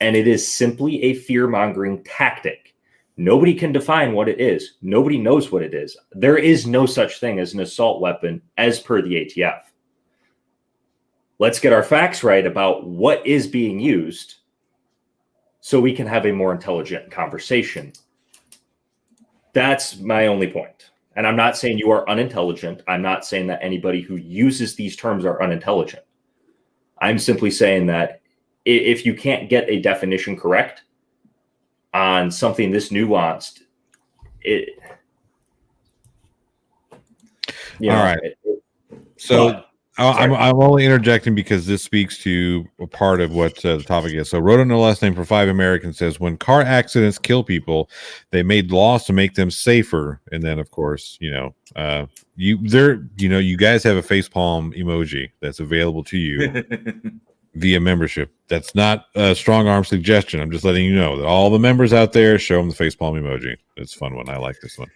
[SPEAKER 3] and it is simply a fear-mongering tactic. Nobody can define what it is. Nobody knows what it is. There is no such thing as an assault weapon as per the ATF. Let's get our facts right about what is being used, so we can have a more intelligent conversation. That's my only point. And I'm not saying you are unintelligent. I'm not saying that anybody who uses these terms are unintelligent. I'm simply saying that if you can't get a definition correct on something this nuanced,
[SPEAKER 2] all right. I'm only interjecting because this speaks to a part of what the topic is. So, wrote on the last name for 5 Americans says, when car accidents kill people, they made laws to make them safer. And then, of course, you guys have a facepalm emoji that's available to you via membership. That's not a strong arm suggestion. I'm just letting you know that all the members out there, show them the facepalm emoji. It's a fun one. I like this one.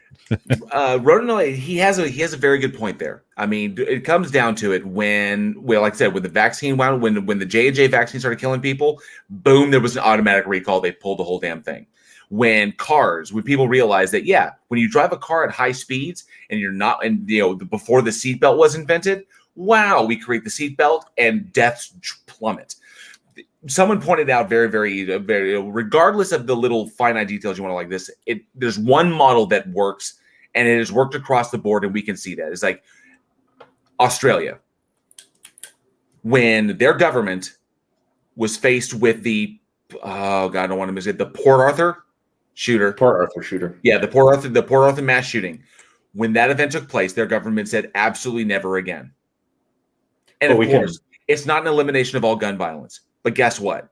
[SPEAKER 1] Rodin, he has a very good point there. I mean, it comes down to it like I said, with the vaccine, when the J&J vaccine started killing people, boom, there was an automatic recall. They pulled the whole damn thing. when people realize that, yeah, when you drive a car at high speeds and you're not, and before the seatbelt was invented, wow, we create the seatbelt and deaths plummet. Someone pointed out very, regardless of the little finite details you want to like this, there's one model that works, and it has worked across the board, and we can see that. It's like Australia. When their government was faced with the, oh God, I don't want to miss it, the Port Arthur shooter. Yeah, the Port Arthur mass shooting. When that event took place, their government said absolutely never again. And of course, it's not an elimination of all gun violence. But guess what?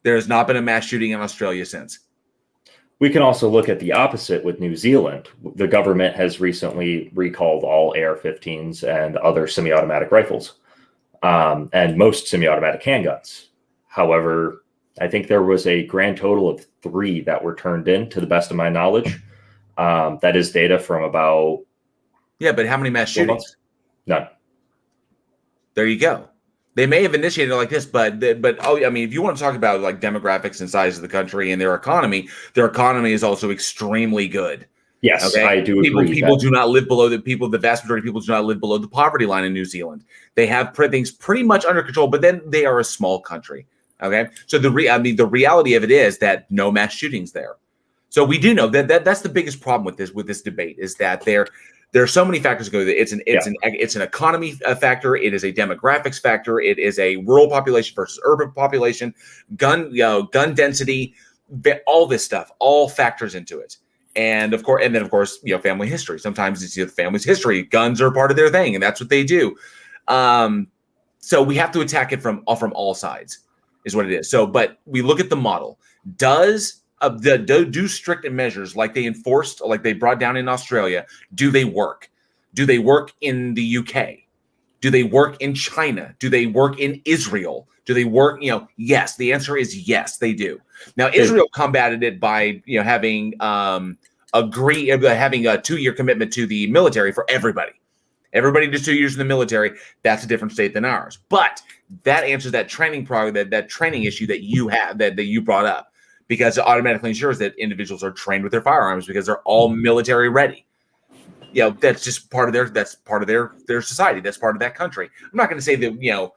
[SPEAKER 1] There has not been a mass shooting in Australia since.
[SPEAKER 3] We can also look at the opposite with New Zealand. The government has recently recalled all AR-15s and other semi-automatic rifles, and most semi-automatic handguns. However, I think there was a grand total of 3 that were turned in, to the best of my knowledge. That is data from about...
[SPEAKER 1] Yeah, but how many mass shootings?
[SPEAKER 3] None.
[SPEAKER 1] There you go. They may have initiated it like this, but I mean, if you want to talk about like demographics and size of the country and their economy is also extremely good.
[SPEAKER 3] Yes, okay? I do agree.
[SPEAKER 1] People do not live below the vast majority of people do not live below the poverty line in New Zealand. They have things pretty much under control, but then they are a small country. Okay, so the reality of it is that no mass shootings there. So we do know that's the biggest problem with this debate, is that there are so many factors that go. It's an economy factor. It is a demographics factor. It is a rural population versus urban population, gun density, all this stuff all factors into it. And of course, family history. Sometimes it's the family's history. Guns are part of their thing, and that's what they do. So we have to attack it from all sides, is what it is. So, but we look at the model. Do strict measures like they brought down in Australia, do they work? Do they work in the UK? Do they work in China? Do they work in Israel? Do they work, yes, the answer is yes, they do. Now, Israel combated it by, having having a 2-year commitment to the military for everybody. Everybody does 2 years in the military. That's a different state than ours. But that answers that training that training issue that you have, that you brought up, because it automatically ensures that individuals are trained with their firearms because they're all military ready. That's just part of their society. That's part of that country. I'm not going to say that,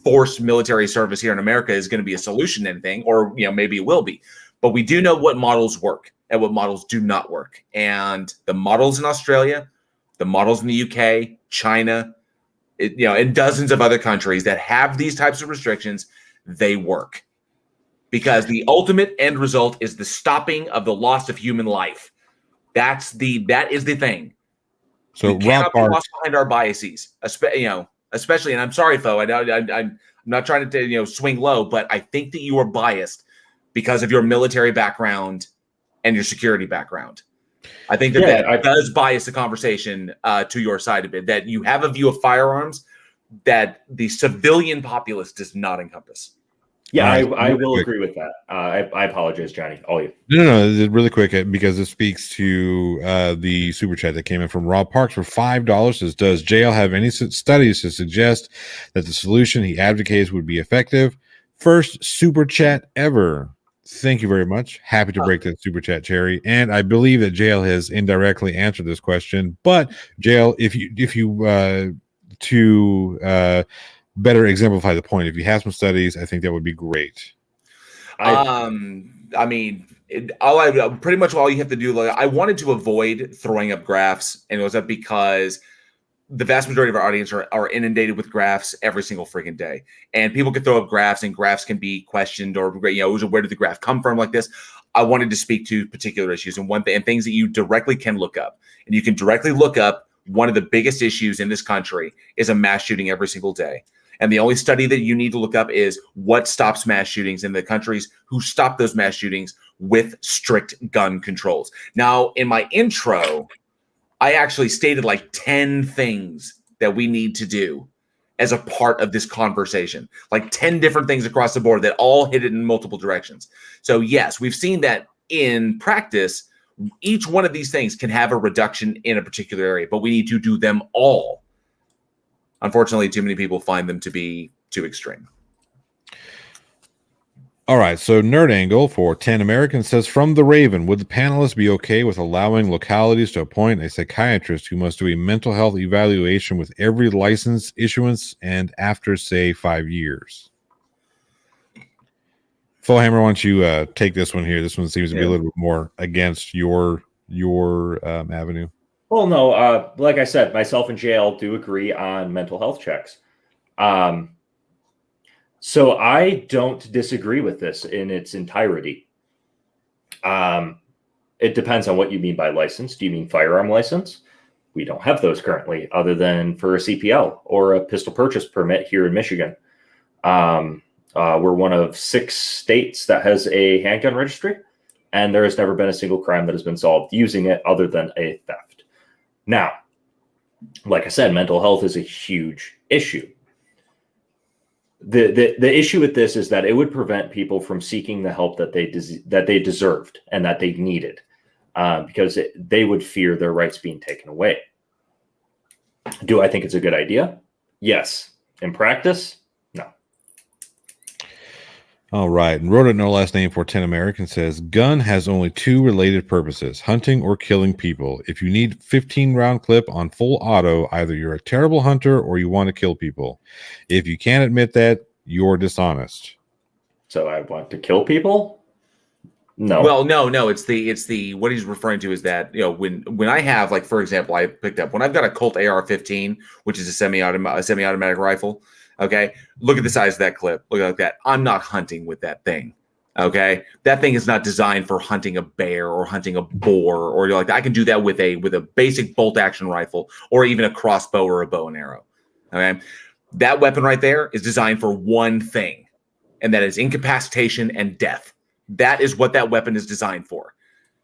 [SPEAKER 1] forced military service here in America is going to be a solution to anything, or, maybe it will be. But we do know what models work and what models do not work. And the models in Australia, the models in the UK, China, and dozens of other countries that have these types of restrictions, they work. Because the ultimate end result is the stopping of the loss of human life. That is the thing. So we cannot be lost behind our biases, especially. And I'm sorry, Fo, I'm not trying to swing low, but I think that you are biased because of your military background and your security background. I think that does bias the conversation to your side a bit. That you have a view of firearms that the civilian populace does not encompass.
[SPEAKER 3] Yeah, I will agree with that. I apologize, Johnny. All you.
[SPEAKER 2] No, really quick, because it speaks to the super chat that came in from Rob Parks for $5. Says, does JL have any studies to suggest that the solution he advocates would be effective? First super chat ever. Thank you very much. Happy to break that super chat cherry. And I believe that JL has indirectly answered this question. But JL, if you better exemplify the point, if you have some studies, I think that would be great.
[SPEAKER 1] Pretty much all you have to do, I wanted to avoid throwing up graphs, and it was up because the vast majority of our audience are inundated with graphs every single freaking day, and people can throw up graphs, and graphs can be questioned, or where did the graph come from, like this. I wanted to speak to particular issues and things that you directly can look up, and you can directly look up. One of the biggest issues in this country is a mass shooting every single day. And the only study that you need to look up is what stops mass shootings in the countries who stop those mass shootings with strict gun controls. Now, in my intro, I actually stated 10 things that we need to do as a part of this conversation, 10 different things across the board that all hit it in multiple directions. So yes, we've seen that in practice. Each one of these things can have a reduction in a particular area, but we need to do them all. Unfortunately, too many people find them to be too extreme.
[SPEAKER 2] All right, so Nerd Angle for 10 Americans says, from the Raven, would the panelists be okay with allowing localities to appoint a psychiatrist who must do a mental health evaluation with every license issuance and after, say, 5 years? FOEHAMMER, why don't you take this one here? This one seems to be a little bit more against your avenue.
[SPEAKER 3] Well, no, like I said, myself and JL do agree on mental health checks. So I don't disagree with this in its entirety. It depends on what you mean by license. Do you mean firearm license? We don't have those currently, other than for a CPL or a pistol purchase permit here in Michigan. We're one of 6 states that has a handgun registry, and there has never been a single crime that has been solved using it other than a theft. Now, like I said, mental health is a huge issue. The issue with this is that it would prevent people from seeking the help that they deserved and that they needed, because they would fear their rights being taken away. Do I think it's a good idea? Yes. In practice, no.
[SPEAKER 2] All right. And wrote it no last name for 10 American says, gun has only 2 related purposes, hunting or killing people. If you need 15-round clip on full auto, either you're a terrible hunter or you want to kill people. If you can't admit that, you're dishonest.
[SPEAKER 3] So I want to kill people? No.
[SPEAKER 1] Well, no. It's the what he's referring to is that, you know, when I have, like, for example, I picked up when I've got a Colt AR-15, which is a semi-automatic rifle. Okay, look at the size of that clip. Look at that. I'm not hunting with that thing. Okay, that thing is not designed for hunting a bear or hunting a boar or like that. I can do that with a basic bolt action rifle or even a crossbow or a bow and arrow. Okay, that weapon right there is designed for one thing, and that is incapacitation and death. That is what that weapon is designed for.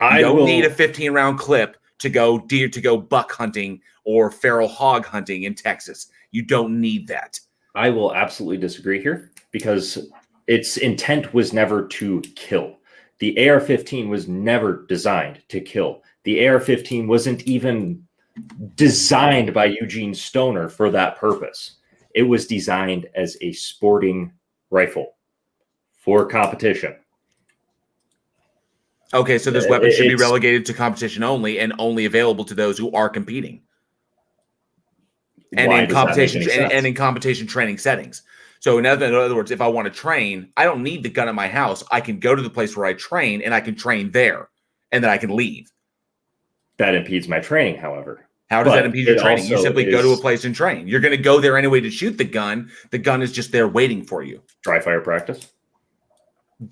[SPEAKER 1] You don't need a 15-round clip to go buck hunting or feral hog hunting in Texas. You don't need that.
[SPEAKER 3] I will absolutely disagree here because its intent was never to kill. The AR-15 was never designed to kill. The AR-15 wasn't even designed by Eugene Stoner for that purpose. It was designed as a sporting rifle for competition.
[SPEAKER 1] Okay, so this weapon should be relegated to competition only and only available to those who are competing. And in competition training settings. So in other words, if I want to train, I don't need the gun at my house. I can go to the place where I train and I can train there and then I can leave.
[SPEAKER 3] That impedes my training, however.
[SPEAKER 1] How does that impede your training? You simply go to a place and train. You're going to go there anyway to shoot the gun. The gun is just there waiting for you.
[SPEAKER 3] Dry fire practice.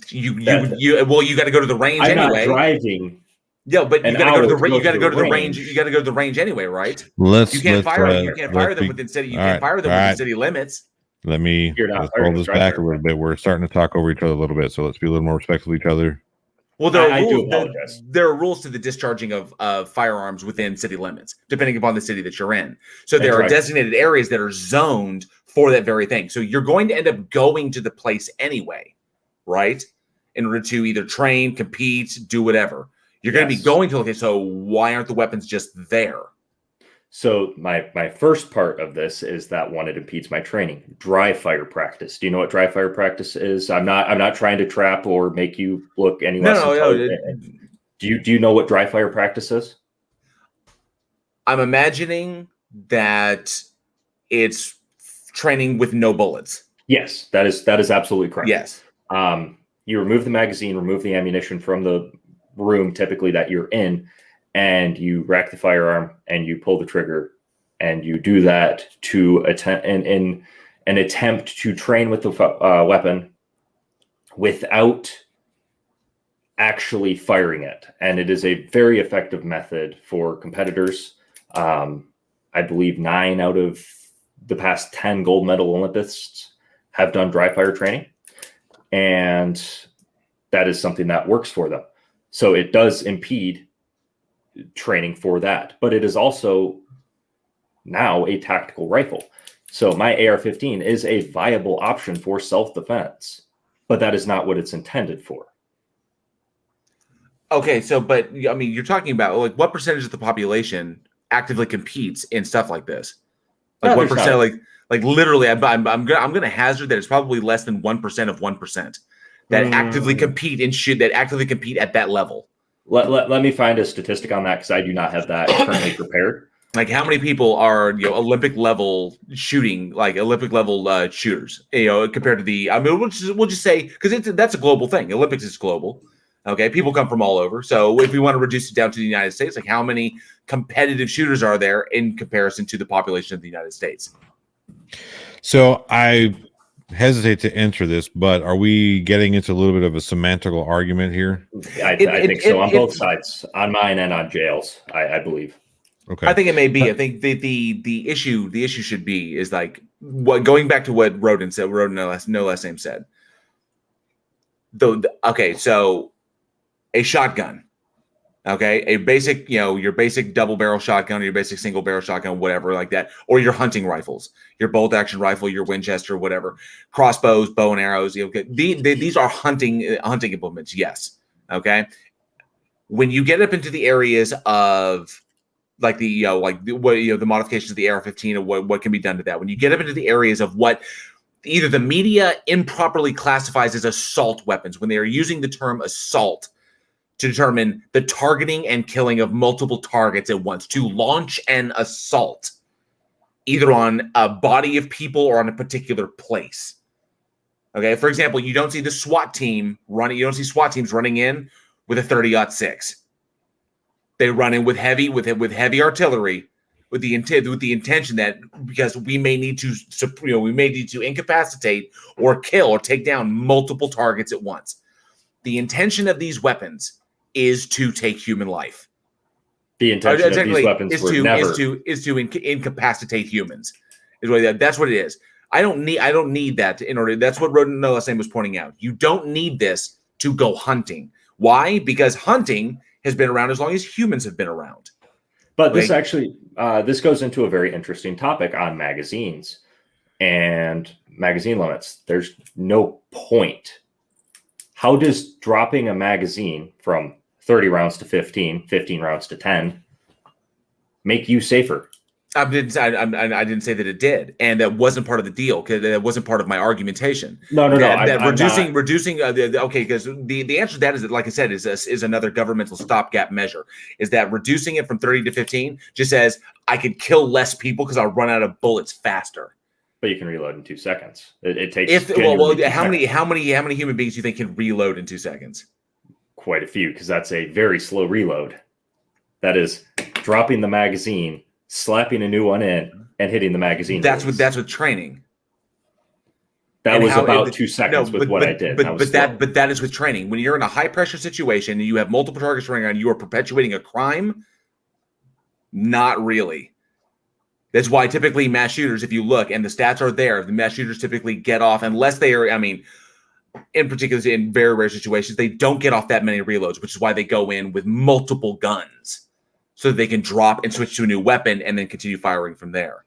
[SPEAKER 1] You got to go to the range anyway.
[SPEAKER 3] I'm not driving.
[SPEAKER 1] Yeah, but you got to go to the range. You got to go to the range. You got to go to the range anyway, right? You can't fire them within city. You can't fire them within city limits.
[SPEAKER 2] Let's roll this back a little bit. We're starting to talk over each other a little bit, so let's be a little more respectful of each other.
[SPEAKER 1] Well, there are rules to the discharging of firearms within city limits, depending upon the city that you're in. So there are designated areas that are zoned for that very thing. So you're going to end up going to the place anyway, right? In order to either train, compete, do whatever. You're going to be going to, okay, so why aren't the weapons just there?
[SPEAKER 3] So my first part of this is that one, it impedes my training. Dry fire practice. Do you know what dry fire practice is? I'm not trying to trap or make you look any less intelligent. Do you know what dry fire practice is?
[SPEAKER 1] I'm imagining that it's training with no bullets.
[SPEAKER 3] Yes, that is absolutely correct.
[SPEAKER 1] Yes.
[SPEAKER 3] You remove the magazine, remove the ammunition from the room typically that you're in, and you rack the firearm and you pull the trigger, and you do that to attempt in an attempt to train with the weapon without actually firing it. And it is a very effective method for competitors. I believe 9 out of the past 10 gold medal Olympists have done dry fire training, and that is something that works for them. So it does impede training for that, but it is also now a tactical rifle. So my AR-15 is a viable option for self-defense, but that is not what it's intended for.
[SPEAKER 1] Okay, so but I mean, you're talking about like what percentage of the population actively competes in stuff like this? Like what percent? Like literally, I'm going to hazard that it's probably less than 1% of 1%. that actively compete in shoot that actively compete at that level?
[SPEAKER 3] Let me find a statistic on that because I do not have that currently prepared.
[SPEAKER 1] Like how many people are Olympic level shooting, like Olympic level shooters, compared to the? I mean, we'll just say because that's a global thing. Olympics is global. Okay, people come from all over. So if we want to reduce it down to the United States, like how many competitive shooters are there in comparison to the population of the United States?
[SPEAKER 2] So I hesitate to enter this, but are we getting into a little bit of a semantical argument here?
[SPEAKER 3] I think so on both sides, on mine and on Jail's, I believe.
[SPEAKER 2] Okay.
[SPEAKER 1] I think it may be. I think the issue should be is like going back to what Roden said. Roden no less name said. Okay, so a shotgun, okay, a basic your basic double barrel shotgun, or your basic single barrel shotgun, whatever like that, or your hunting rifles, your bolt action rifle, your Winchester, whatever, crossbows, bow and arrows. These are hunting implements. Yes, okay. When you get up into the areas of like the the modifications of the AR-15 and what can be done to that. When you get up into the areas of what either the media improperly classifies as assault weapons, when they are using the term assault to determine the targeting and killing of multiple targets at once, to launch an assault either on a body of people or on a particular place. Okay, for example, you don't see the SWAT team running. You don't see SWAT teams running in with a 30-06. They run in with heavy artillery, with the intention that because we may need to incapacitate or kill or take down multiple targets at once. The intention of these weapons is to take human life.
[SPEAKER 3] The intention of these weapons is
[SPEAKER 1] to incapacitate humans. That's what it is. I don't need that in order. That's what Roden no less name was pointing out. You don't need this to go hunting. Why? Because hunting has been around as long as humans have been around.
[SPEAKER 3] But this actually, this goes into a very interesting topic on magazines and magazine limits. There's no point. How does dropping a magazine from 30 rounds to 15, 15 rounds to 10 make you safer?
[SPEAKER 1] I didn't say that it did, and that wasn't part of the deal because that wasn't part of my argumentation.
[SPEAKER 3] No.
[SPEAKER 1] Reducing. Okay, because the answer to that is that, like I said, is another governmental stopgap measure. Is that reducing it from 30 to 15 just says I could kill less people because I'll run out of bullets faster.
[SPEAKER 3] But you can reload in 2 seconds. It takes.
[SPEAKER 1] How many human beings do you think can reload in 2 seconds?
[SPEAKER 3] Quite a few, because that's a very slow reload. That is dropping the magazine, slapping a new one in, and hitting the magazine.
[SPEAKER 1] That's with training.
[SPEAKER 3] That was about 2 seconds with what I did.
[SPEAKER 1] But that is with training. When you're in a high pressure situation and you have multiple targets running around, you are perpetuating a crime. Not really. That's why typically mass shooters, if you look and the stats are there, the mass shooters typically get off unless they are. I mean, in particular, in very rare situations, they don't get off that many reloads, which is why they go in with multiple guns so that they can drop and switch to a new weapon and then continue firing from there.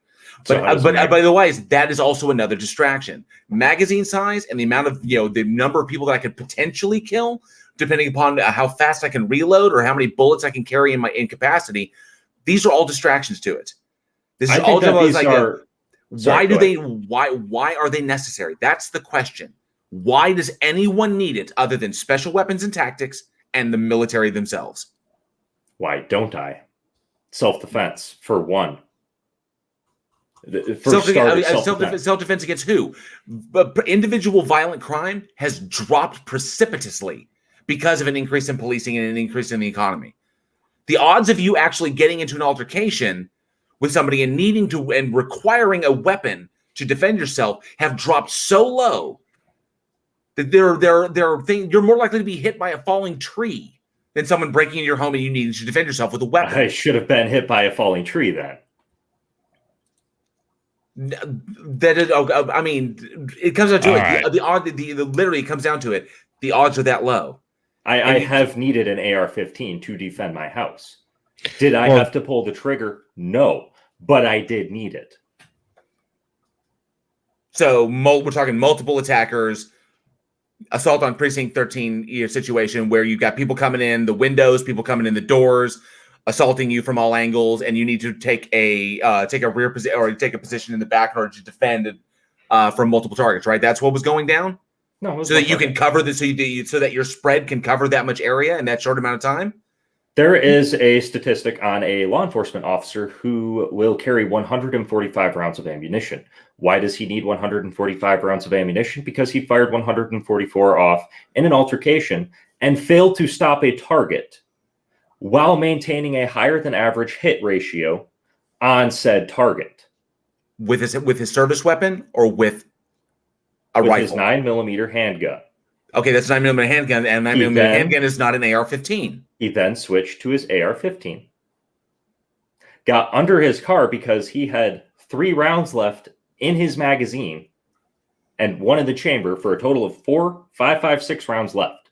[SPEAKER 1] But by the way, that is also another distraction. Magazine size and the amount of the number of people that I could potentially kill, depending upon how fast I can reload or how many bullets I can carry in my incapacity. These are all distractions to it. This is all why are they necessary? That's the question. Why does anyone need it other than special weapons and tactics and the military themselves?
[SPEAKER 3] Why don't I? Self-defense, for one.
[SPEAKER 1] Self-defense against who? But individual violent crime has dropped precipitously because of an increase in policing and an increase in the economy. The odds of you actually getting into an altercation with somebody and needing to and requiring a weapon to defend yourself have dropped so low that you're more likely to be hit by a falling tree than someone breaking into your home and you need to defend yourself with a weapon.
[SPEAKER 3] I should have been hit by a falling tree then.
[SPEAKER 1] That is, I mean, it comes down to it. Literally, it comes down to it. The odds are that low.
[SPEAKER 3] I have needed an AR-15 to defend my house. Did I have to pull the trigger? No, but I did need it.
[SPEAKER 1] So we're talking multiple attackers, assault on precinct 13 situation where you got people coming in the windows, people coming in the doors, assaulting you from all angles, and you need to take a rear position or take a position in the back in order to defend from multiple targets. Right? That's what was going down.
[SPEAKER 3] No, it was
[SPEAKER 1] So that
[SPEAKER 3] one
[SPEAKER 1] you can
[SPEAKER 3] target.
[SPEAKER 1] cover this, so that your spread can cover that much area in that short amount of time.
[SPEAKER 3] There is a statistic on a law enforcement officer who will carry 145 rounds of ammunition. Why does he need 145 rounds of ammunition? Because he fired 144 off in an altercation and failed to stop a target while maintaining a higher than average hit ratio on said target.
[SPEAKER 1] With his service weapon or with a
[SPEAKER 3] with
[SPEAKER 1] rifle?
[SPEAKER 3] his 9mm handgun.
[SPEAKER 1] Okay, that's 9mm handgun, and 9mm handgun is not an AR-15.
[SPEAKER 3] He then switched to his AR-15. Got under his car because he had 3 rounds left in his magazine and 1 in the chamber for a total of 6 rounds left.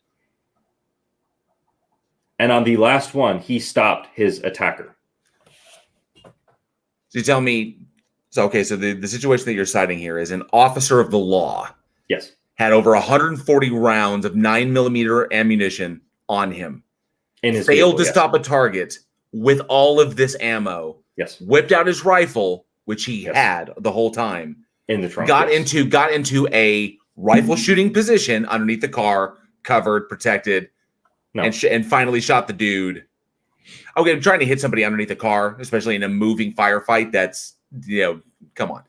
[SPEAKER 3] And on the last one, he stopped his attacker.
[SPEAKER 1] So you tell me, so the situation that you're citing here is an officer of the law.
[SPEAKER 3] Yes.
[SPEAKER 1] Had over 140 rounds of 9mm ammunition on him.
[SPEAKER 3] In his
[SPEAKER 1] failed
[SPEAKER 3] vehicle,
[SPEAKER 1] to
[SPEAKER 3] yes.
[SPEAKER 1] stop a target with all of this ammo.
[SPEAKER 3] Yes.
[SPEAKER 1] Whipped out his rifle, which he
[SPEAKER 3] Yes.
[SPEAKER 1] had the whole time.
[SPEAKER 3] In the trunk.
[SPEAKER 1] Got
[SPEAKER 3] yes.
[SPEAKER 1] into a rifle shooting position underneath the car, covered, protected,
[SPEAKER 3] No.
[SPEAKER 1] and finally shot the dude. Okay, I'm trying to hit somebody underneath the car, especially in a moving firefight. That's, come on.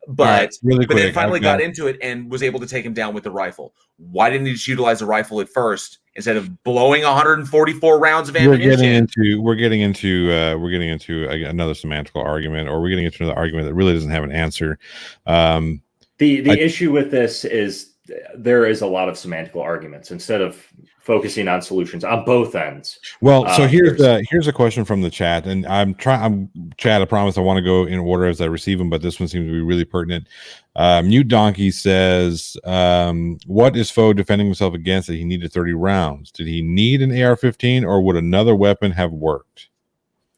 [SPEAKER 1] But,
[SPEAKER 2] right, really
[SPEAKER 1] but then
[SPEAKER 2] quick,
[SPEAKER 1] finally got into it and was able to take him down with the rifle. Why didn't he just utilize the rifle at first instead of blowing 144 rounds of ammunition?
[SPEAKER 2] We're getting into another semantical argument, or we're getting into another argument that really doesn't have an answer.
[SPEAKER 3] The issue with this is there is a lot of semantical arguments instead of focusing on solutions on both ends.
[SPEAKER 2] Well, so here's a question from the chat, and Chad, I promise I want to go in order as I receive them, but this one seems to be really pertinent. Mute Donkey says, what is Foe defending himself against that he needed 30 rounds? Did he need an AR-15, or would another weapon have worked?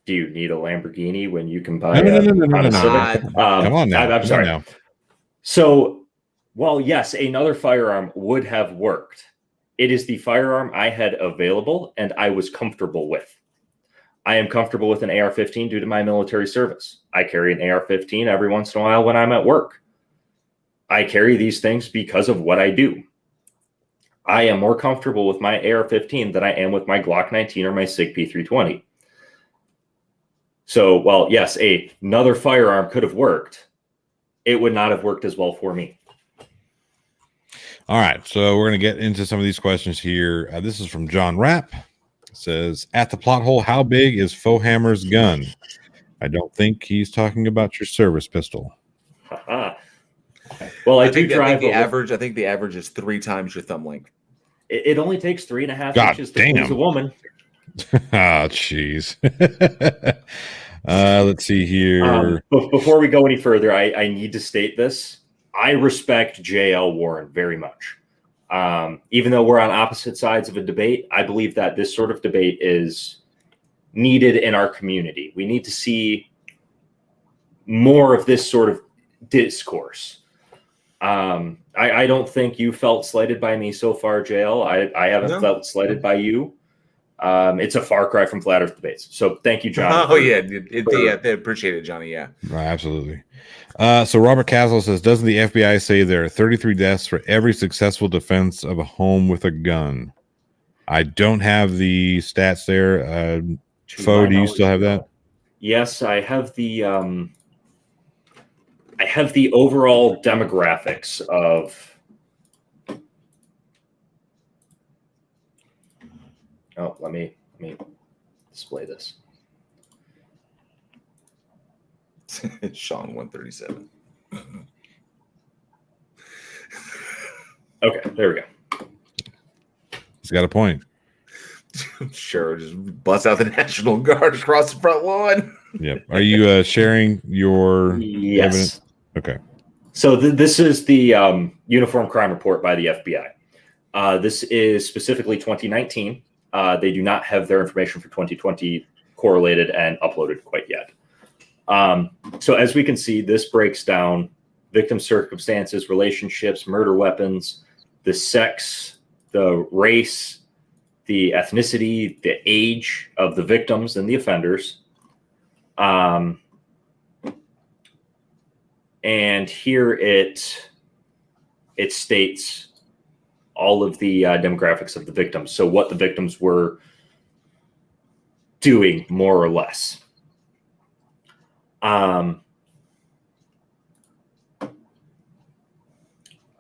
[SPEAKER 3] Do you need a Lamborghini when you can buy
[SPEAKER 2] no.
[SPEAKER 3] Come
[SPEAKER 2] on now.
[SPEAKER 3] I'm sorry. So, while yes, another firearm would have worked, it is the firearm I had available and I was comfortable with. I am comfortable with an AR-15 due to my military service. I carry an AR-15 every once in a while when I'm at work. I carry these things because of what I do. I am more comfortable with my AR-15 than I am with my Glock 19 or my SIG P320. So, while yes, another firearm could have worked, it would not have worked as well for me.
[SPEAKER 2] All right, so we're going to get into some of these questions here. This is from John Rapp. It says, at the plot hole, how big is FOEHAMMER's gun? I don't think he's talking about your service pistol.
[SPEAKER 3] Well, I
[SPEAKER 1] think the average is 3 times your thumb length.
[SPEAKER 3] It only takes 3.5
[SPEAKER 2] God
[SPEAKER 3] inches to please a woman.
[SPEAKER 2] Oh, jeez. Let's see here.
[SPEAKER 3] Before we go any further, I need to state this. I respect J.L. Warren very much. Even though we're on opposite sides of a debate, I believe that this sort of debate is needed in our community. We need to see more of this sort of discourse. I don't think you felt slighted by me so far, JL. I haven't felt slighted by you. It's a far cry from flat Earth debates. So thank you, John.
[SPEAKER 1] Oh, yeah. They appreciate it, Johnny. Yeah.
[SPEAKER 2] Right, absolutely. So Robert Castle says, doesn't the FBI say there are 33 deaths for every successful defense of a home with a gun? I don't have the stats there. Foe, do you still have that?
[SPEAKER 3] Yes, I have the overall demographics of. Oh, let me display this.
[SPEAKER 1] Sean 137.
[SPEAKER 3] Okay, there we go.
[SPEAKER 2] He's got a point.
[SPEAKER 1] Sure, just bust out the National Guard across the front lawn.
[SPEAKER 2] Yep. Are you sharing your
[SPEAKER 3] yes.
[SPEAKER 2] evidence? Okay.
[SPEAKER 3] So this is the Uniform Crime Report by the FBI. This is specifically 2019. They do not have their information for 2020 correlated and uploaded quite yet. So as we can see, this breaks down victim circumstances, relationships, murder weapons, the sex, the race, the ethnicity, the age of the victims and the offenders. And here it states all of the demographics of the victims. So what the victims were doing, more or less.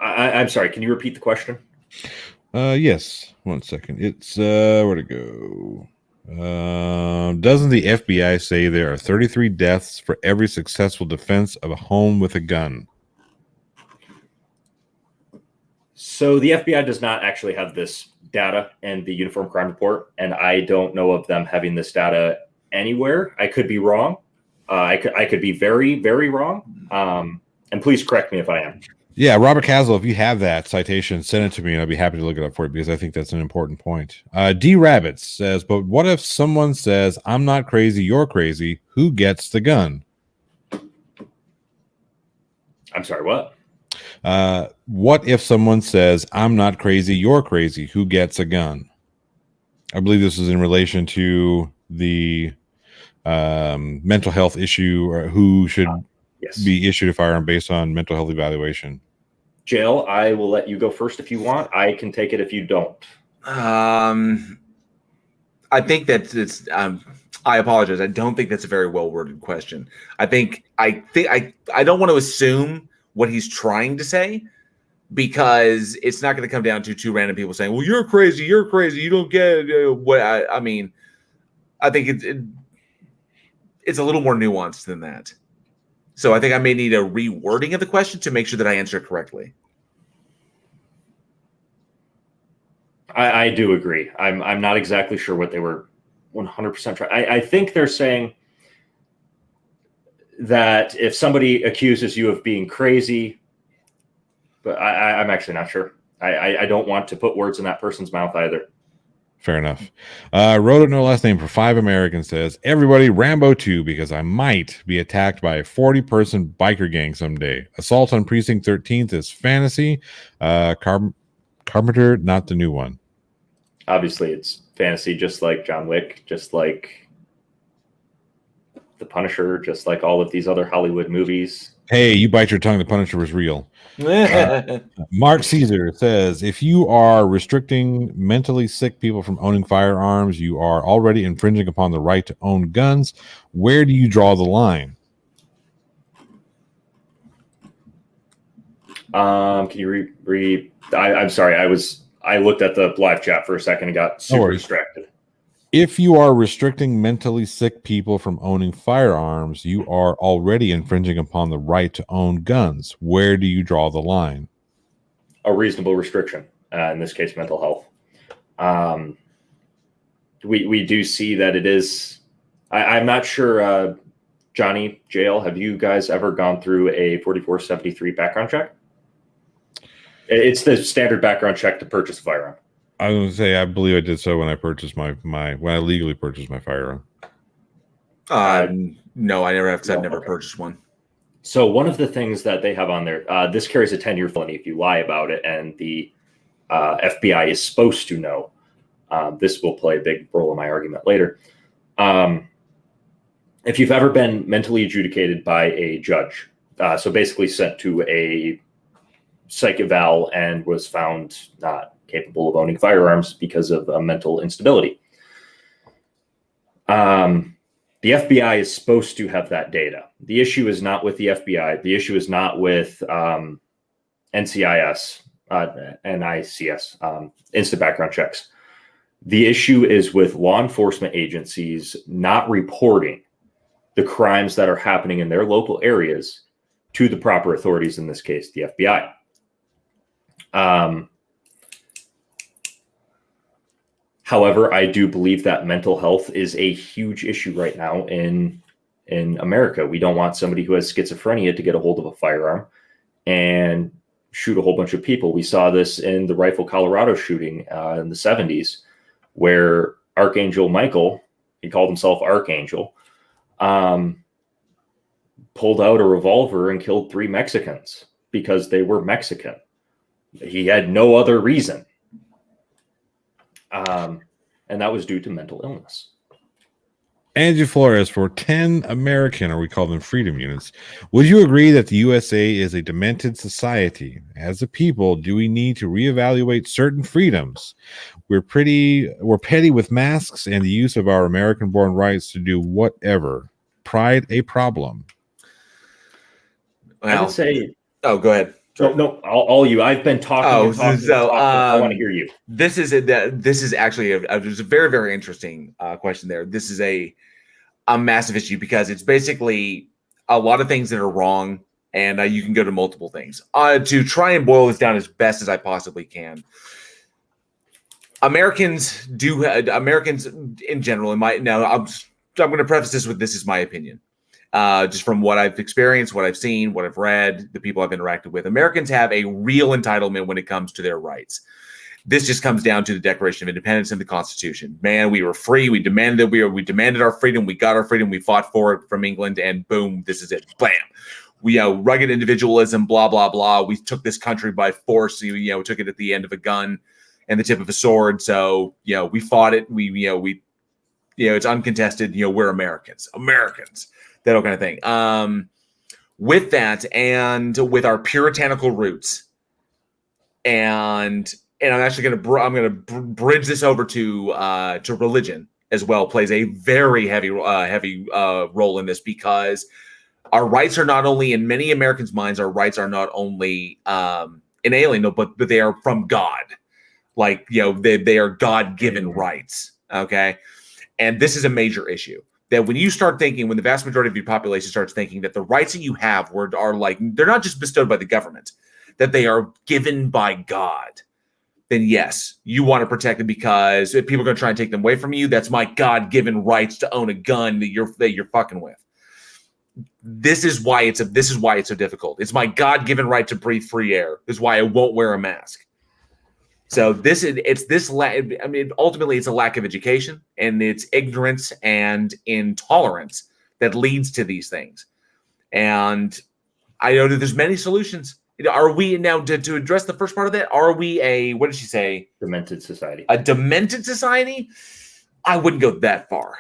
[SPEAKER 3] I'm sorry, can you repeat the question?
[SPEAKER 2] Yes. 1 second. It's where'd it go? Doesn't the FBI say there are 33 deaths for every successful defense of a home with a gun?
[SPEAKER 3] So the FBI does not actually have this data in the Uniform Crime Report, and I don't know of them having this data anywhere. I could be wrong. I could be very, very wrong. And please correct me if I am.
[SPEAKER 2] Yeah, Robert Caswell, if you have that citation, send it to me and I'll be happy to look it up for you because I think that's an important point. D Rabbit says, but what if someone says, I'm not crazy, you're crazy, who gets the gun?
[SPEAKER 3] I'm sorry, what?
[SPEAKER 2] What if someone says, I'm not crazy, you're crazy, who gets a gun? I believe this is in relation to the mental health issue, or who should be issued a firearm based on mental health evaluation.
[SPEAKER 3] Jail, I will let you go first if you want. I can take it if you don't.
[SPEAKER 1] I think that it's. I apologize. I don't think that's a very well worded question. I don't want to assume what he's trying to say, because it's not going to come down to two random people saying, "Well, you're crazy. You're crazy. You don't get what." I mean, I think it's a little more nuanced than that. So I think I may need a rewording of the question to make sure that I answer it correctly.
[SPEAKER 3] I do agree. I'm not exactly sure what they were 100% trying. I think they're saying that if somebody accuses you of being crazy, but I'm actually not sure. I don't want to put words in that person's mouth either.
[SPEAKER 2] Fair enough. Wrote it no last name for 5 Americans says, everybody Rambo 2 because I might be attacked by a 40-person biker gang someday. Assault on Precinct 13th is fantasy. Carpenter, not the new one.
[SPEAKER 3] Obviously, it's fantasy, just like John Wick, just like The Punisher, just like all of these other Hollywood movies.
[SPEAKER 2] Hey, you bite your tongue. The Punisher was real. Mark Caesar says, if you are restricting mentally sick people from owning firearms, you are already infringing upon the right to own guns. Where do you draw the line?
[SPEAKER 3] Can you read? I'm sorry. I looked at the live chat for a second and got super distracted.
[SPEAKER 2] If you are restricting mentally sick people from owning firearms, you are already infringing upon the right to own guns. Where do you draw the line?
[SPEAKER 3] A reasonable restriction, in this case, mental health. We do see that it is. I'm not sure, Johnny, Jail, have you guys ever gone through a 4473 background check? It's the standard background check to purchase a firearm.
[SPEAKER 2] I was going to say, I believe I did so when I purchased when I legally purchased my firearm.
[SPEAKER 1] No, I never have, because I've never purchased one.
[SPEAKER 3] So one of the things that they have on there, this carries a 10-year felony if you lie about it, and the FBI is supposed to know. This will play a big role in my argument later. If you've ever been mentally adjudicated by a judge, so basically sent to a psych eval and was found not capable of owning firearms because of a mental instability. The FBI is supposed to have that data. The issue is not with the FBI. The issue is not with NCIS, NICS, instant background checks. The issue is with law enforcement agencies not reporting the crimes that are happening in their local areas to the proper authorities, in this case, the FBI. However, I do believe that mental health is a huge issue right now in America. We don't want somebody who has schizophrenia to get a hold of a firearm and shoot a whole bunch of people. We saw this in the Rifle, Colorado shooting in the 70s, where Archangel Michael, he called himself Archangel, pulled out a revolver and killed 3 Mexicans because they were Mexican. He had no other reason. And that was due to mental illness.
[SPEAKER 2] Angie Flores, for 10 American, or we call them freedom units, would you agree that the USA is a demented society? As a people, do we need to reevaluate certain freedoms? We're petty with masks and the use of our American-born rights to do whatever. Pride a problem?
[SPEAKER 3] I would say.
[SPEAKER 1] Oh, go ahead.
[SPEAKER 3] No, all you. I've been talking and talking. I want to hear you.
[SPEAKER 1] This is actually a very, very interesting question there. This is a massive issue because it's basically a lot of things that are wrong, and you can go to multiple things. To try and boil this down as best as I possibly can, Americans in general, I'm going to preface this with this is my opinion. Just from what I've experienced, what I've seen, what I've read, the people I've interacted with, Americans have a real entitlement when it comes to their rights. This just comes down to the Declaration of Independence and the Constitution. Man, we were free. We demanded our freedom. We got our freedom. We fought for it from England, and boom, this is it. Bam. We rugged individualism, blah blah blah. We took this country by force. We took it at the end of a gun and the tip of a sword. So we fought it. We it's uncontested. We're Americans. That kind of thing. With that, and with our puritanical roots, and I'm actually going to bridge this over to religion as well. Plays a very heavy role in this because our rights are not only in many Americans' minds. Our rights are not only inalienable, but they are from God. Like they are God-given rights. Okay, and this is a major issue. That when you start thinking, when the vast majority of your population starts thinking that the rights that you have are like, they're not just bestowed by the government, that they are given by God, then yes, you want to protect them because if people are going to try and take them away from you, that's my God-given rights to own a gun that you're fucking with. This is why it's so difficult. It's my God-given right to breathe free air. This is why I won't wear a mask. So ultimately it's a lack of education and it's ignorance and intolerance that leads to these things. And I know that there's many solutions. Are we now to address the first part of that? Are we what did she say?
[SPEAKER 3] Demented society.
[SPEAKER 1] A demented society? I wouldn't go that far.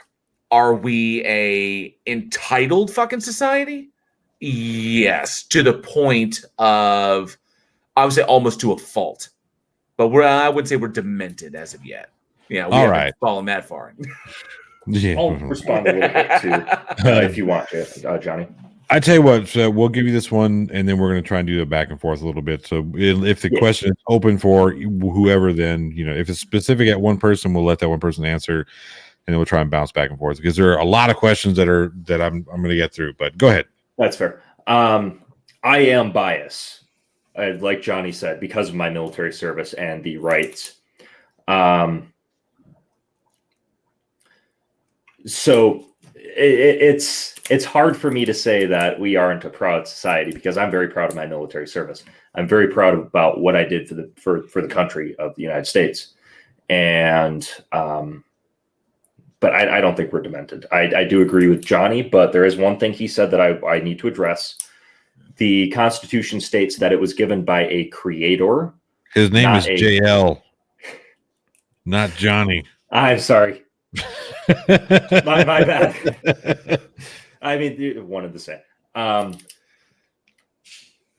[SPEAKER 1] Are we a entitled fucking society? Yes, to the point of, I would say almost to a fault. But I would say we're demented as of yet. Yeah, we haven't fallen that far.
[SPEAKER 2] Yeah.
[SPEAKER 3] I'll respond a little bit too, if you want to, Johnny.
[SPEAKER 2] I tell you what, we'll give you this one, and then we're going to try and do the back and forth a little bit. So if the question is open for whoever, then if it's specific at one person, we'll let that one person answer, and then we'll try and bounce back and forth because there are a lot of questions that I'm going to get through. But go ahead.
[SPEAKER 3] That's fair. I am biased. Like Johnny said, because of my military service and the rights. So it's hard for me to say that we aren't a proud society because I'm very proud of my military service. I'm very proud about what I did for the country of the United States. And but I don't think we're demented. I do agree with Johnny, but there is one thing he said that I need to address. The Constitution states that it was given by a creator.
[SPEAKER 2] His name is JL, not Johnny.
[SPEAKER 3] I'm sorry. my bad. I mean, one of the same.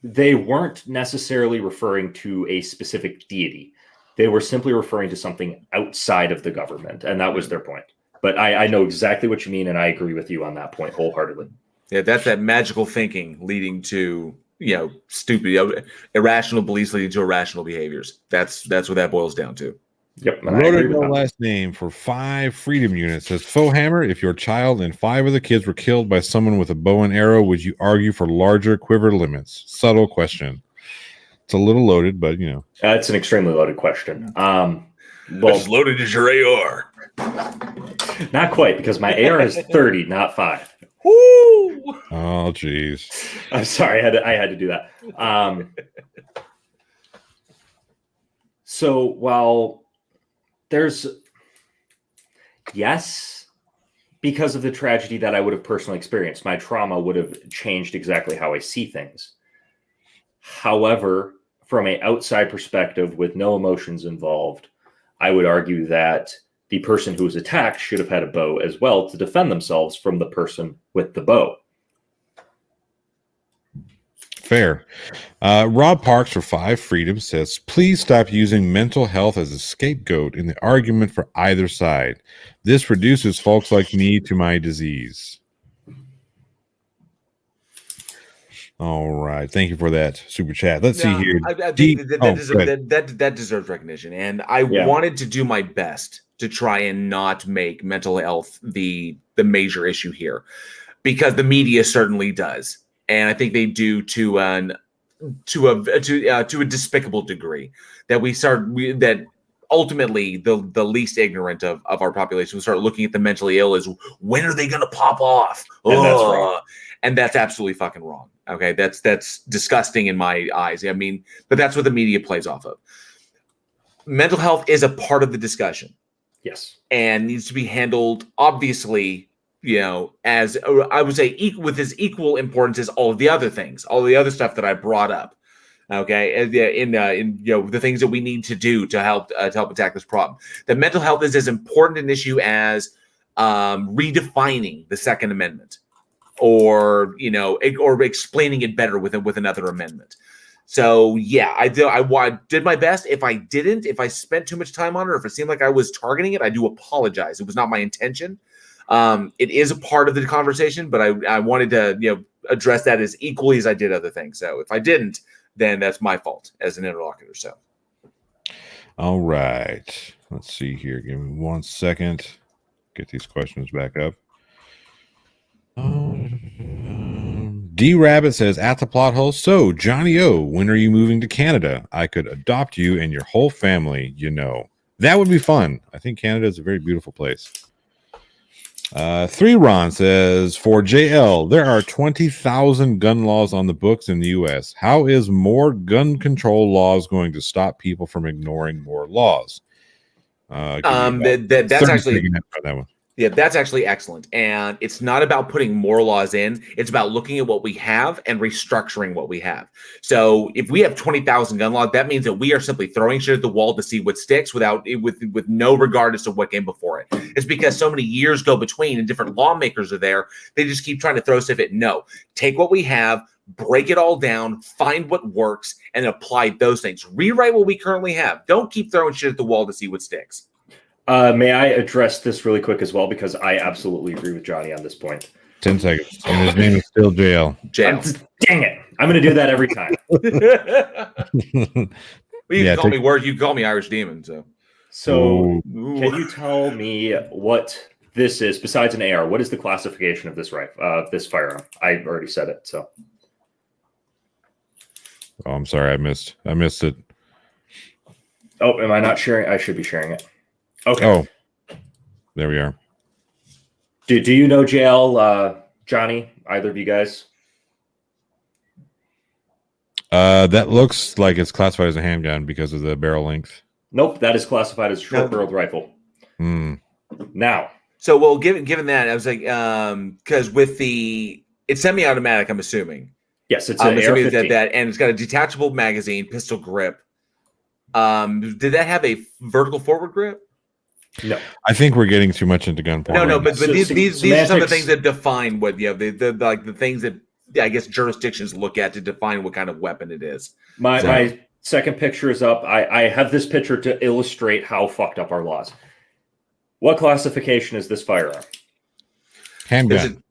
[SPEAKER 3] They weren't necessarily referring to a specific deity. They were simply referring to something outside of the government, and that was their point. But I know exactly what you mean, and I agree with you on that point wholeheartedly.
[SPEAKER 1] Yeah, that's that magical thinking leading to stupid, irrational beliefs leading to irrational behaviors. That's what that boils down to.
[SPEAKER 3] Yep.
[SPEAKER 2] Wrote no last name for 5 freedom units. Says FOEHAMMER, if your child and 5 of the kids were killed by someone with a bow and arrow, would you argue for larger quiver limits? Subtle question. It's a little loaded, but
[SPEAKER 3] it's an extremely loaded question.
[SPEAKER 1] Well, as loaded as your AR.
[SPEAKER 3] Not quite, because my AR is 30, not 5.
[SPEAKER 1] Woo!
[SPEAKER 2] Oh, geez.
[SPEAKER 3] I'm sorry, I had to do that. So while there's because of the tragedy that I would have personally experienced, my trauma would have changed exactly how I see things. However, from an outside perspective with no emotions involved, I would argue that the person who was attacked should have had a bow as well to defend themselves from the person with the bow.
[SPEAKER 2] Fair. Rob Parks for 5 Freedom says, please stop using mental health as a scapegoat in the argument for either side. This reduces folks like me to my disease. All right. Thank you for that super chat. Let's see here.
[SPEAKER 1] I think that deserves recognition. And I wanted to do my best to try and not make mental health the major issue here, because the media certainly does. And I think they do to a despicable degree, that that ultimately the least ignorant of our population will start looking at the mentally ill as, when are they going to pop off?
[SPEAKER 3] And that's wrong.
[SPEAKER 1] And that's absolutely fucking wrong. Okay, that's disgusting in my eyes. I mean, but that's what the media plays off of. Mental health is a part of the discussion.
[SPEAKER 3] Yes, and
[SPEAKER 1] needs to be handled, obviously, as I would say, with as equal importance as all of the other things, all the other stuff that I brought up. Okay, in the things that we need to do to help attack this problem. That mental health is as important an issue as redefining the Second Amendment, or explaining it better with another amendment. So yeah, I did my best. If I spent too much time on it, or if it seemed like I was targeting it, I do apologize. It was not my intention. It is a part of the conversation, but I wanted to address that as equally as I did other things. So if I didn't, then that's my fault as an interlocutor. So
[SPEAKER 2] all right, let's see here. Give me 1 second. Get these questions back up. D Rabbit says, at the plot hole, so Johnny O, when are you moving to Canada? I could adopt you and your whole family, That would be fun. I think Canada is a very beautiful place. 3 Ron says, for JL, there are 20,000 gun laws on the books in the U.S. How is more gun control laws going to stop people from ignoring more laws?
[SPEAKER 1] That's actually
[SPEAKER 2] that one.
[SPEAKER 1] Yeah, that's actually excellent. And it's not about putting more laws in. It's about looking at what we have and restructuring what we have. So if we have 20,000 gun laws, that means that we are simply throwing shit at the wall to see what sticks with no regard as to what came before it. It's because so many years go between and different lawmakers are there. They just keep trying to throw stuff at. No, take what we have, break it all down, find what works, and apply those things. Rewrite what we currently have. Don't keep throwing shit at the wall to see what sticks.
[SPEAKER 3] May I address this really quick as well? Because I absolutely agree with Johnny on this point.
[SPEAKER 2] 10 seconds. And his name is still JL.
[SPEAKER 3] Dang it. I'm going to do that every time.
[SPEAKER 1] You can call me Irish Demon.
[SPEAKER 3] So can you tell me what this is, besides an AR? What is the classification of this rifle, this firearm? I already said it. So.
[SPEAKER 2] Oh, I'm sorry. I missed it.
[SPEAKER 3] Oh, am I not sharing? I should be sharing it. Okay.
[SPEAKER 2] Oh, there we are.
[SPEAKER 3] Do you know JL, Johnny? Either of you guys?
[SPEAKER 2] That looks like it's classified as a handgun because of the barrel length.
[SPEAKER 3] Nope, that is classified as a short-barreled rifle. Now,
[SPEAKER 1] so well, given that, I was like, because with it's semi-automatic, I'm assuming.
[SPEAKER 3] Yes, it's an AR-15.
[SPEAKER 1] That, and it's got a detachable magazine, pistol grip. Did that have a vertical forward grip?
[SPEAKER 3] No,
[SPEAKER 2] I think we're getting too much into gunpoint.
[SPEAKER 1] No, but these are some of the things that define what the things that I guess jurisdictions look at to define what kind of weapon it is.
[SPEAKER 3] My second picture is up. I have this picture to illustrate how fucked up our laws. What classification is this firearm?
[SPEAKER 2] Handgun.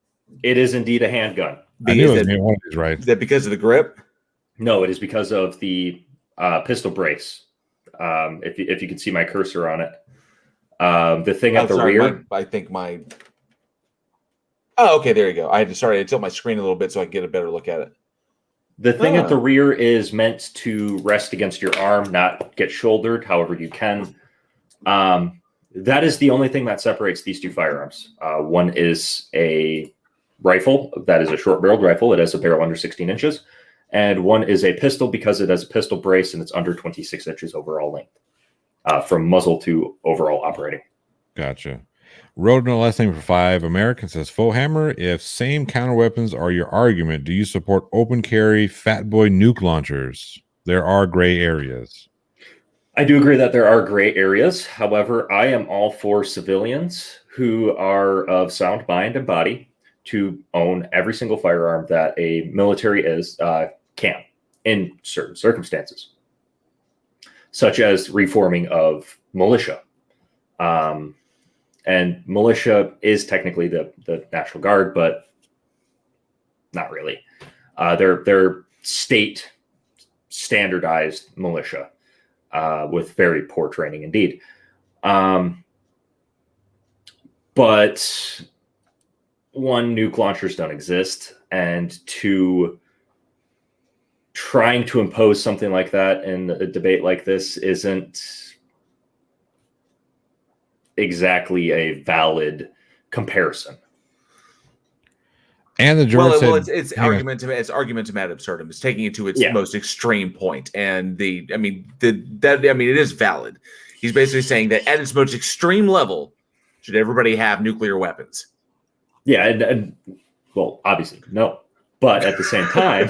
[SPEAKER 3] It is indeed a handgun.
[SPEAKER 2] I knew it was one of these, right?
[SPEAKER 1] Is that because of the grip?
[SPEAKER 3] No, it is because of the pistol brace. If you can see my cursor on it. The thing at the rear.
[SPEAKER 1] I think my. Oh, okay. There you go. I tilt my screen a little bit so I can get a better look at it.
[SPEAKER 3] The thing at the rear is meant to rest against your arm, not get shouldered. However, you can. That is the only thing that separates these two firearms. One is a rifle that is a short-barreled rifle. It has a barrel under 16 inches, and one is a pistol because it has a pistol brace and it's under 26 inches overall length. From muzzle to overall operating.
[SPEAKER 2] Gotcha. Road no last name for 5 American says, FOEHAMMER, if same counter weapons are your argument, do you support open carry fat boy nuke launchers? There are gray areas.
[SPEAKER 3] I do agree that there are gray areas. However, I am all for civilians who are of sound mind and body to own every single firearm that a military can in certain circumstances, such as reforming of militia. And militia is technically the National Guard, but not really. They're state standardized militia with very poor training indeed. But one, nuke launchers don't exist, and two, trying to impose something like that in a debate like this isn't exactly a valid comparison.
[SPEAKER 2] And the George said,
[SPEAKER 1] it's argumentum ad absurdum. It's taking it to its most extreme point, and it is valid. He's basically saying that at its most extreme level, should everybody have nuclear weapons?
[SPEAKER 3] Yeah, and well, obviously no, but at the same time,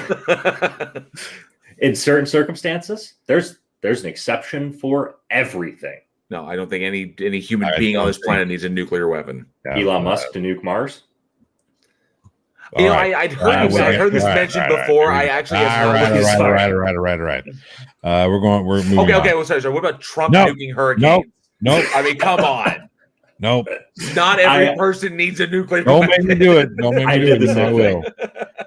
[SPEAKER 3] in certain circumstances, there's an exception for everything.
[SPEAKER 1] No, I don't think any human being on this planet needs a nuclear weapon.
[SPEAKER 3] Elon Musk to nuke Mars.
[SPEAKER 1] I'd heard this mentioned before. I actually have
[SPEAKER 2] right. We're moving.
[SPEAKER 1] Okay. Well, sorry. What about Trump nuking hurricanes?
[SPEAKER 2] Nope.
[SPEAKER 1] I mean, come on.
[SPEAKER 2] Nope.
[SPEAKER 1] Not every person needs a nuclear
[SPEAKER 2] Don't
[SPEAKER 1] weapon.
[SPEAKER 2] make me do it. Don't make me do it. I will.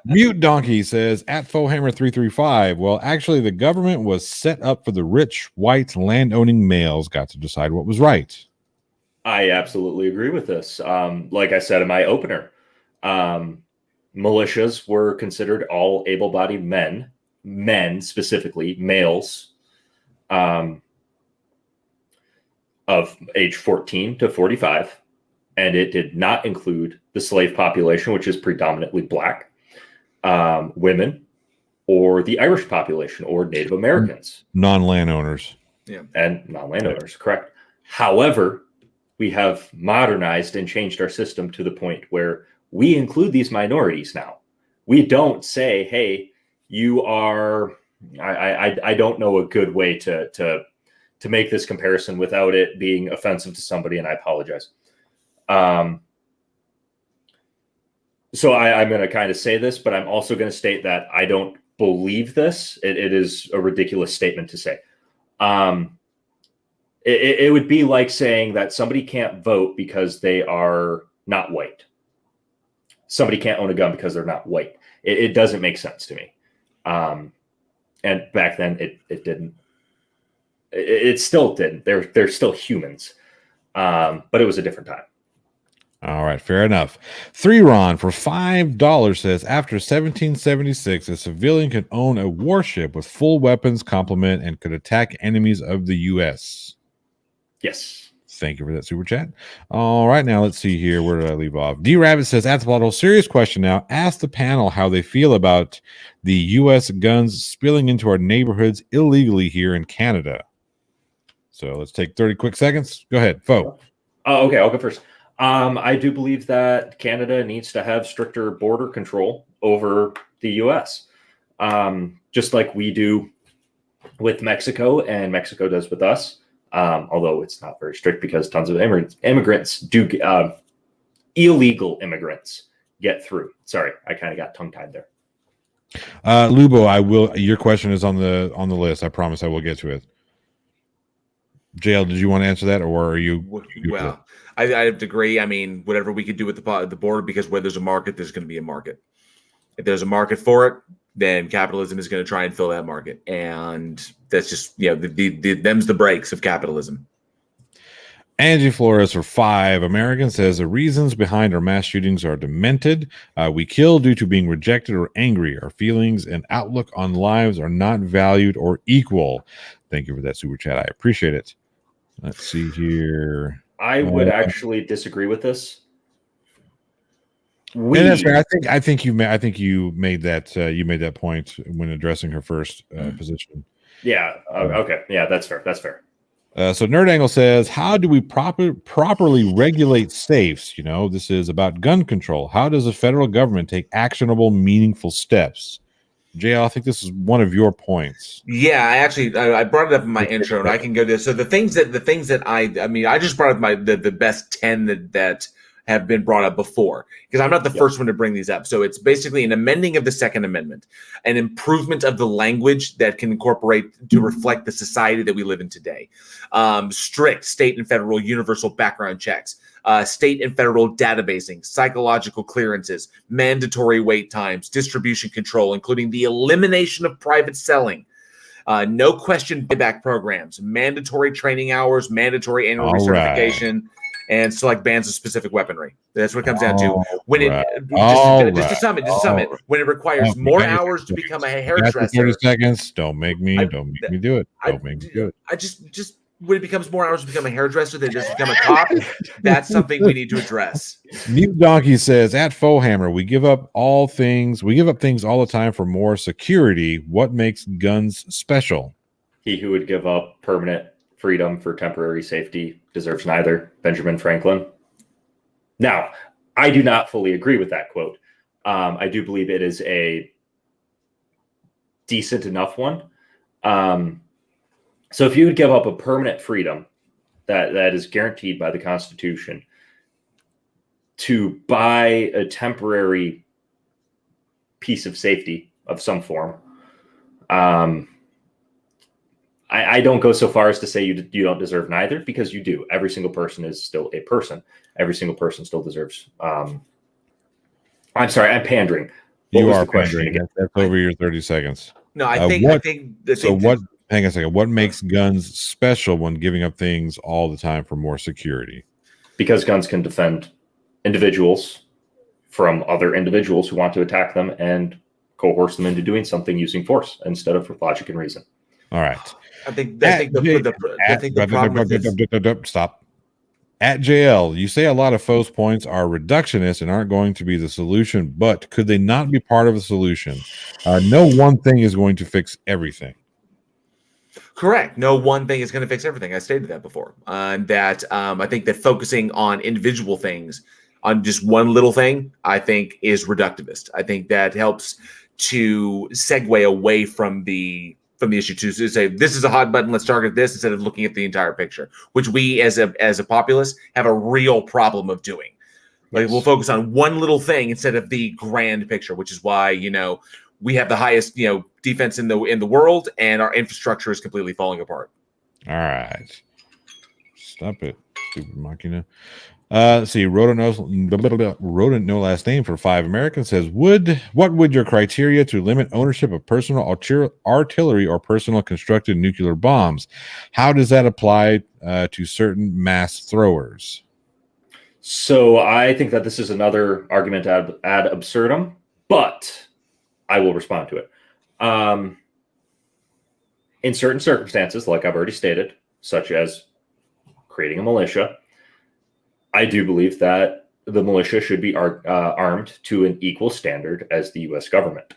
[SPEAKER 2] Mute Donkey says at FOEHAMMER335. Well, actually, the government was set up for the rich, white, land-owning males got to decide what was right.
[SPEAKER 3] I absolutely agree with this. Like I said in my opener, militias were considered all able-bodied men specifically, males, of age 14 to 45, and it did not include the slave population, which is predominantly black, women, or the Irish population, or Native Americans.
[SPEAKER 2] Non-landowners.
[SPEAKER 1] Yeah.
[SPEAKER 3] And non-landowners, correct. However, we have modernized and changed our system to the point where we include these minorities now. We don't say, hey, you are, I don't know a good way to make this comparison without it being offensive to somebody, and I apologize. So I'm going to kind of say this, but I'm also going to state that I don't believe this. It is a ridiculous statement to say. It would be like saying that somebody can't vote because they are not white. Somebody can't own a gun because they're not white. It doesn't make sense to me. And back then it didn't. It still didn't. They're still humans. But it was a different time.
[SPEAKER 2] All right, fair enough. 3Ron for $5 says after 1776, a civilian could own a warship with full weapons complement and could attack enemies of the U.S.
[SPEAKER 3] Yes.
[SPEAKER 2] Thank you for that super chat. All right, now let's see here. Where did I leave off? D Rabbit says, "At the bottle, serious question now. Ask the panel how they feel about the U.S. guns spilling into our neighborhoods illegally here in Canada." So let's take 30 quick seconds. Go ahead, Fo.
[SPEAKER 3] Okay, I'll go first. I do believe that Canada needs to have stricter border control over the U.S., just like we do with Mexico and Mexico does with us. Although it's not very strict because tons of immigrants do illegal immigrants get through. Sorry, I kind of got tongue-tied there.
[SPEAKER 2] Lubo, I will. Your question is on the list. I promise I will get to it. JL, did you want to answer that, or are you?
[SPEAKER 1] Well, I have to agree. I mean, whatever we could do with the board, because where there's a market, there's going to be a market. If there's a market for it, then capitalism is going to try and fill that market, and that's just them's the breaks of capitalism.
[SPEAKER 2] Angie Flores for 5. American says the reasons behind our mass shootings are demented. We kill due to being rejected or angry. Our feelings and outlook on lives are not valued or equal. Thank you for that super chat. I appreciate it. Let's see here.
[SPEAKER 3] I would actually disagree with this.
[SPEAKER 2] That's fair. I think you made that point when addressing her first position.
[SPEAKER 3] Yeah. Okay. Yeah, that's fair. That's fair.
[SPEAKER 2] So Nerd Angle says, how do we properly regulate safes? This is about gun control. How does the federal government take actionable, meaningful steps? JL, I think this is one of your points.
[SPEAKER 1] Yeah, I brought it up in my intro, and I can go to so the things that I just brought up the best 10 that have been brought up before, because I'm not the first one to bring these up. So it's basically an amending of the Second Amendment, an improvement of the language that can incorporate to reflect the society that we live in today, strict state and federal universal background checks, state and federal databasing, psychological clearances, mandatory wait times, distribution control, including the elimination of private selling, no question buyback programs, mandatory training hours, mandatory annual recertification, and select bans of specific weaponry. That's what it comes down to. When just to sum it, when it requires more hours to become a hairdresser.
[SPEAKER 2] 30 seconds. Don't make me do it. Don't make me do it.
[SPEAKER 1] I just when it becomes more hours to become a hairdresser than just become a cop, that's something we need to address.
[SPEAKER 2] Mute Donkey says, at FOEHAMMER, we give up things all the time for more security. What makes guns special?
[SPEAKER 3] He who would give up permanent freedom for temporary safety deserves neither. Benjamin Franklin. Now, I do not fully agree with that quote. I do believe it is a decent enough one. So if you would give up a permanent freedom that is guaranteed by the Constitution to buy a temporary piece of safety of some form, I don't go so far as to say you don't deserve neither, because you do. Every single person is still a person. Every single person still deserves. I'm sorry, I'm pandering.
[SPEAKER 2] You are pandering. That's over your 30 seconds.
[SPEAKER 1] No, I think.
[SPEAKER 2] Hang on a second. What makes guns special when giving up things all the time for more security?
[SPEAKER 3] Because guns can defend individuals from other individuals who want to attack them and coerce them into doing something using force instead of logic and reason.
[SPEAKER 2] All right.
[SPEAKER 1] I think the problem with this.
[SPEAKER 2] Stop. At JL, you say a lot of FOE's points are reductionist and aren't going to be the solution, but could they not be part of the solution? No one thing is going to fix everything.
[SPEAKER 1] Correct. No one thing is going to fix everything. I stated that before. I think that focusing on individual things, on just one little thing, I think is reductivist. I think that helps to segue away from the issue to say this is a hot button, let's target this, instead of looking at the entire picture, which we as a populace have a real problem of doing. Like, we'll focus on one little thing instead of the grand picture, which is why we have the highest defense in the world, and our infrastructure is completely falling apart.
[SPEAKER 2] All right, stop it, stupid machina. See, Rodent no last name for 5 Americans says, what would your criteria to limit ownership of personal artillery or personal constructed nuclear bombs? How does that apply to certain mass throwers?
[SPEAKER 3] So I think that this is another argument ad absurdum, but I will respond to it. In certain circumstances, like I've already stated, such as creating a militia, I do believe that the militia should be armed to an equal standard as the U.S. government.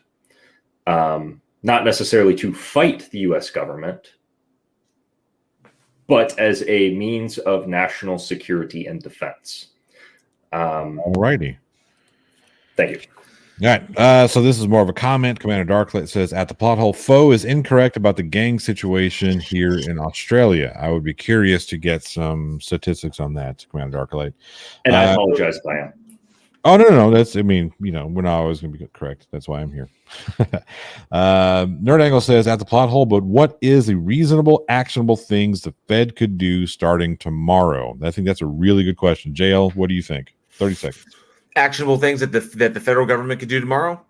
[SPEAKER 3] Not necessarily to fight the U.S. government, but as a means of national security and defense.
[SPEAKER 2] All righty.
[SPEAKER 3] Thank you.
[SPEAKER 2] All right. So this is more of a comment. Commander Darklight says, at the plot hole, FOE is incorrect about the gang situation here in Australia. I would be curious to get some statistics on that, Commander Darklight.
[SPEAKER 3] And I apologize if I am.
[SPEAKER 2] Oh, no. We're not always going to be correct. That's why I'm here. Nerd Angle says, at the plot hole, but what is the reasonable, actionable things the Fed could do starting tomorrow? I think that's a really good question. JL, what do you think? 30 seconds.
[SPEAKER 1] Actionable things that the federal government could do tomorrow: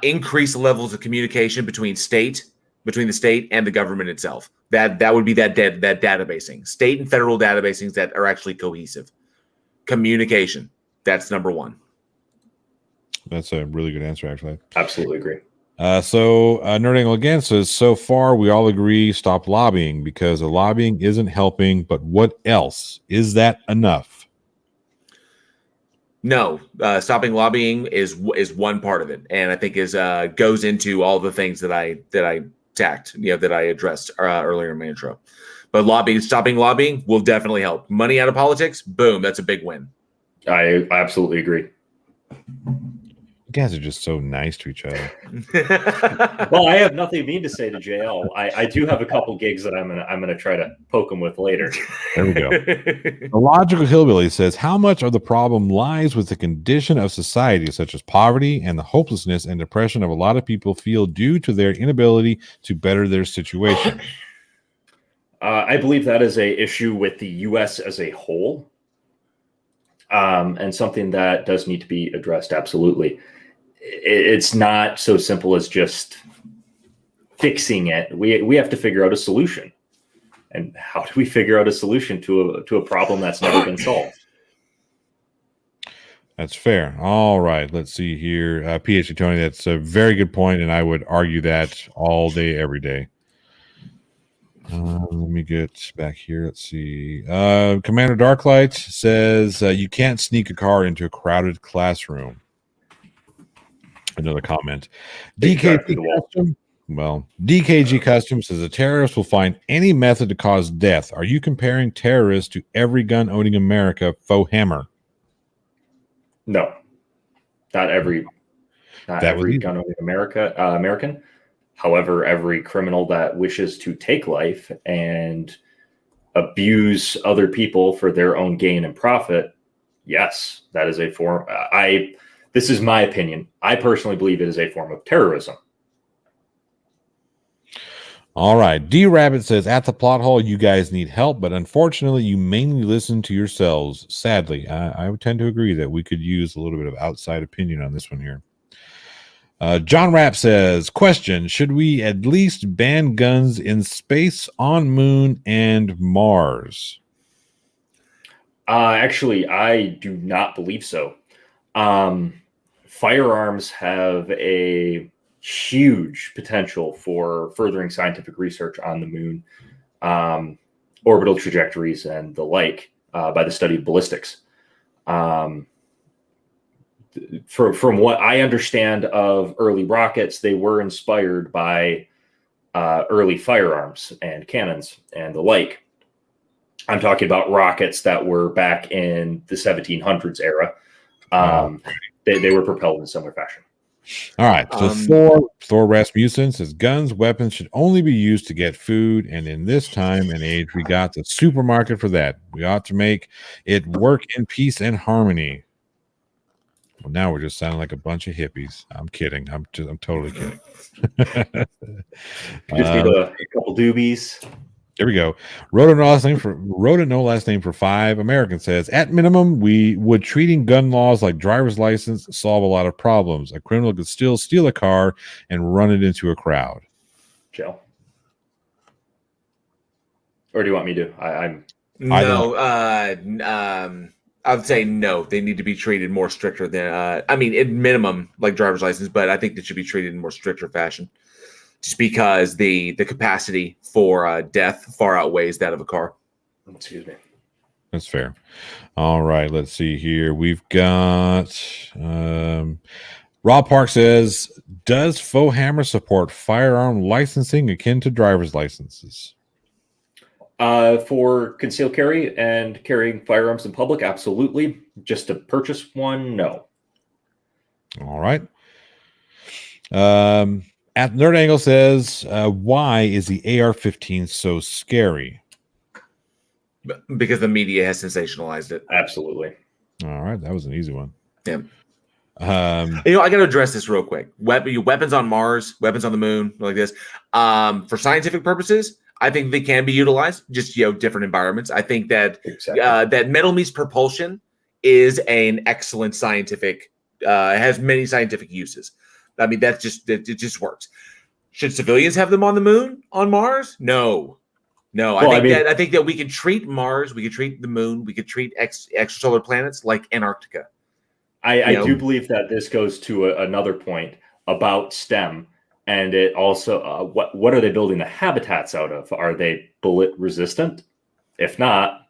[SPEAKER 1] increase levels of communication between the state and the government itself. That would be that databasing, state and federal databasings that are actually cohesive. Communication. That's number one.
[SPEAKER 2] That's a really good answer, actually.
[SPEAKER 3] Absolutely agree.
[SPEAKER 2] So Nerd Angle again says, so far we all agree stop lobbying because the lobbying isn't helping, but what else? Is that enough?
[SPEAKER 1] No, stopping lobbying is one part of it, and I think goes into all the things that I tacked, that I addressed earlier in my intro. But stopping lobbying will definitely help. Money out of politics, boom, that's a big win.
[SPEAKER 3] I absolutely agree.
[SPEAKER 2] guys are just so nice to each other.
[SPEAKER 3] Well, I have nothing mean to say to JL. I do have a couple gigs that I'm gonna try to poke him with later.
[SPEAKER 2] There we go. The Logical Hillbilly says, how much of the problem lies with the condition of society, such as poverty and the hopelessness and depression of a lot of people feel due to their inability to better their situation?
[SPEAKER 3] I believe that is a issue with the U.S. as a whole, and something that does need to be addressed. Absolutely. It's not so simple as just fixing it. We have to figure out a solution. And how do we figure out a solution to a problem that's never been solved?
[SPEAKER 2] That's fair. All right. Let's see here. PhD Tony, that's a very good point, and I would argue that all day, every day. Let me get back here. Let's see. Commander Darklight says you can't sneak a car into a crowded classroom. Another comment. DKG Custom. Well, DKG Custom says a terrorist will find any method to cause death. Are you comparing terrorists to every gun-owning America FOEHAMMER?
[SPEAKER 3] No, not every gun-owning American. However, every criminal that wishes to take life and abuse other people for their own gain and profit, yes, that is a form. This is my opinion. I personally believe it is a form of terrorism.
[SPEAKER 2] All right. D Rabbit says, at the plot hole, you guys need help, but unfortunately, you mainly listen to yourselves. Sadly, I would tend to agree that we could use a little bit of outside opinion on this one here. John Rapp says, question, should we at least ban guns in space, on Moon, and Mars?
[SPEAKER 3] Actually, I do not believe so. Firearms have a huge potential for furthering scientific research on the moon, orbital trajectories, and the like by the study of ballistics. From what I understand of early rockets, they were inspired by early firearms and cannons and the like. I'm talking about rockets that were back in the 1700s era. They were propelled in similar fashion.
[SPEAKER 2] All right. So Thor Rasmussen says guns, weapons should only be used to get food. And in this time and age, we got the supermarket for that. We ought to make it work in peace and harmony. Well, now we're just sounding like a bunch of hippies. I'm kidding. I'm totally kidding.
[SPEAKER 3] Just need a couple doobies.
[SPEAKER 2] There we go. Wrote a no last name for 5. American says, at minimum, would treating gun laws like driver's license solve a lot of problems. A criminal could still steal a car and run it into a crowd.
[SPEAKER 3] Joe, or do you want me to?
[SPEAKER 1] I would say no. They need to be treated more stricter than. At minimum, like driver's license, but I think they should be treated in more stricter fashion. Just because the capacity for death far outweighs that of a car.
[SPEAKER 3] Excuse me.
[SPEAKER 2] That's fair. All right, let's see here. We've got Rob Park says, does FOEHAMMER support firearm licensing akin to driver's licenses?
[SPEAKER 3] For concealed carry and carrying firearms in public, absolutely. Just to purchase one, no.
[SPEAKER 2] All right. At Nerd Angle says, why is the AR-15 so scary?
[SPEAKER 1] Because the media has sensationalized it.
[SPEAKER 3] Absolutely.
[SPEAKER 2] All right, that was an easy one.
[SPEAKER 1] Yeah. I got to address this real quick. Weapons on Mars, weapons on the moon, like this. For scientific purposes, I think they can be utilized. Just different environments. I think that that metal means propulsion is an excellent scientific. Has many scientific uses. I mean, it just works. Should civilians have them on the moon, on Mars? No. I think that we can treat Mars, we can treat the moon, we could treat extrasolar planets like Antarctica.
[SPEAKER 3] I do believe that this goes to another point about STEM, and it also what are they building the habitats out of? Are they bullet resistant? If not,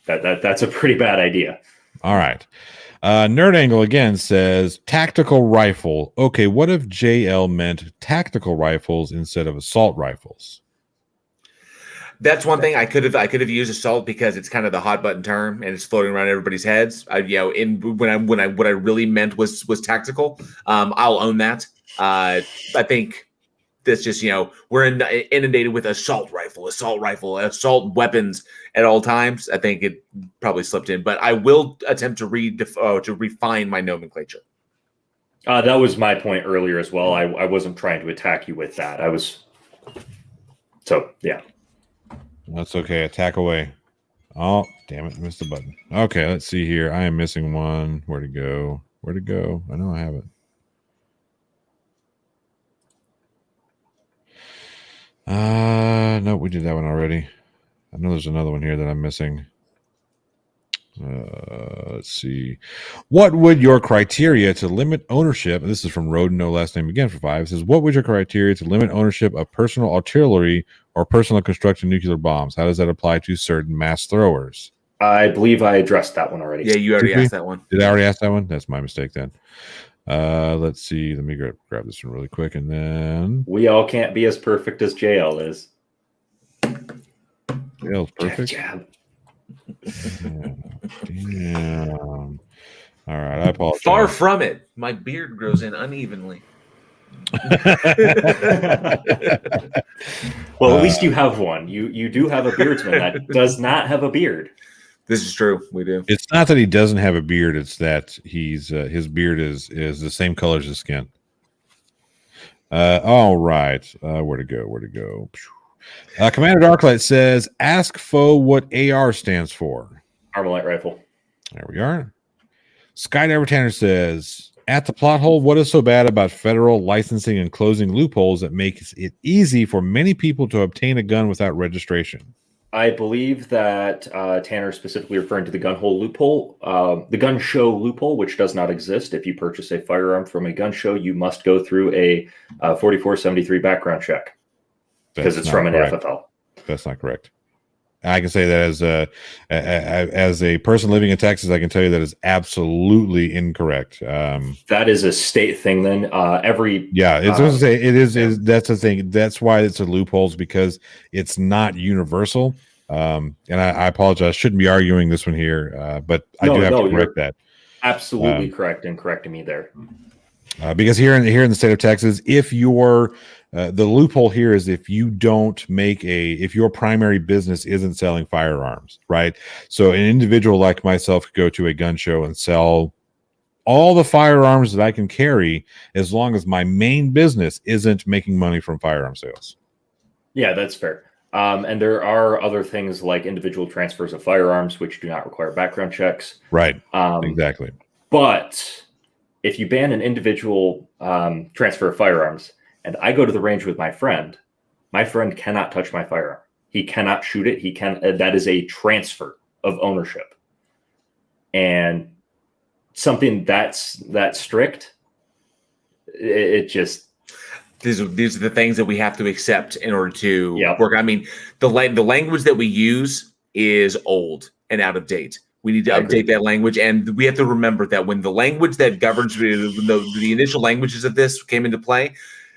[SPEAKER 3] that's a pretty bad idea.
[SPEAKER 2] All right. Nerd Angle again says tactical rifle. Okay, what if JL meant tactical rifles instead of assault rifles?
[SPEAKER 1] That's one thing I could have used assault because it's kind of the hot button term and it's floating around everybody's heads. When I what I really meant was tactical. I'll own that. I think that's just we're inundated with assault rifle, assault weapons at all times. I think it probably slipped in, but I will attempt to refine my nomenclature.
[SPEAKER 3] That was my point earlier as well. I wasn't trying to attack you with that. Yeah.
[SPEAKER 2] That's okay. Attack away. Oh, damn it. Missed the button. Okay, let's see here. I am missing one. Where'd it go? Where'd it go? I know I have it. No, we did that one already. I know there's another one here that I'm missing. Let's see. What would your criteria to limit ownership? This is from Roden, no last name again for 5. It says, what would your criteria to limit ownership of personal artillery or personal construction nuclear bombs? How does that apply to certain mass throwers?
[SPEAKER 3] I believe I addressed that one already.
[SPEAKER 1] Yeah, you already asked that one.
[SPEAKER 2] Did I already ask that one? That's my mistake then. Let's see. Let me grab this one really quick, and then
[SPEAKER 3] we all can't be as perfect as JL is.
[SPEAKER 2] JL's perfect.
[SPEAKER 3] Jab.
[SPEAKER 2] Damn. All right, I apologize.
[SPEAKER 1] Far from it. My beard grows in unevenly.
[SPEAKER 3] Well, at least you have one. You do have a beardsman that does not have a beard.
[SPEAKER 1] This is true. We do.
[SPEAKER 2] It's not that he doesn't have a beard. It's that he's his beard is the same color as his skin. All right. Where to go? Commander Darklight says, ask Foe what AR stands for.
[SPEAKER 3] Armalite rifle.
[SPEAKER 2] There we are. Skydiver Tanner says, at the plot hole, what is so bad about federal licensing and closing loopholes that makes it easy for many people to obtain a gun without registration?
[SPEAKER 3] I believe that Tanner is specifically referring to the gun hole loophole, the gun show loophole, which does not exist. If you purchase a firearm from a gun show, you must go through a 4473 background check because it's from an FFL.
[SPEAKER 2] That's not correct. I can say that as a person living in Texas, I can tell you that is absolutely incorrect.
[SPEAKER 3] That is a state thing. Then
[SPEAKER 2] it's going to say it is. That's the thing. That's why it's a loophole, because it's not universal. And I apologize. Shouldn't be arguing this one here, but I do have to correct that.
[SPEAKER 3] Absolutely correct in correcting me there.
[SPEAKER 2] Because here in the state of Texas, if you're the loophole here is if you don't if your primary business isn't selling firearms, right? So an individual like myself could go to a gun show and sell all the firearms that I can carry as long as my main business isn't making money from firearm sales.
[SPEAKER 3] Yeah, that's fair. And there are other things like individual transfers of firearms, which do not require background checks.
[SPEAKER 2] Right. Exactly.
[SPEAKER 3] But if you ban an individual transfer of firearms, and I go to the range with my friend cannot touch my firearm. He cannot shoot it. That is a transfer of ownership. And something that's that strict, it just...
[SPEAKER 1] These are the things that we have to accept in order to work. I mean, the language that we use is old and out of date. We need to update that language, and we have to remember that when the language that governs the initial languages of this came into play,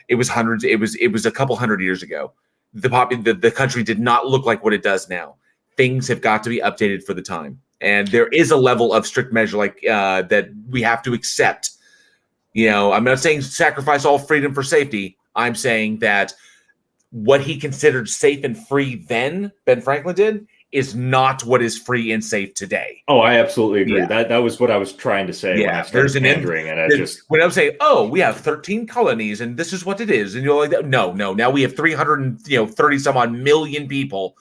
[SPEAKER 1] it was hundreds. It was a couple hundred years ago. The country did not look like what it does now. Things have got to be updated for the time, and there is a level of strict measure that we have to accept. I'm not saying sacrifice all freedom for safety. I'm saying that what he considered safe and free then, Ben Franklin did, is not what is free and safe today.
[SPEAKER 3] Oh, I absolutely agree. Yeah. That was what I was trying to say.
[SPEAKER 1] Yeah, there's an pandering, and when I was saying, "Oh, we have 13 colonies, and this is what it is," and you're like, "No, now we have 330 some odd million people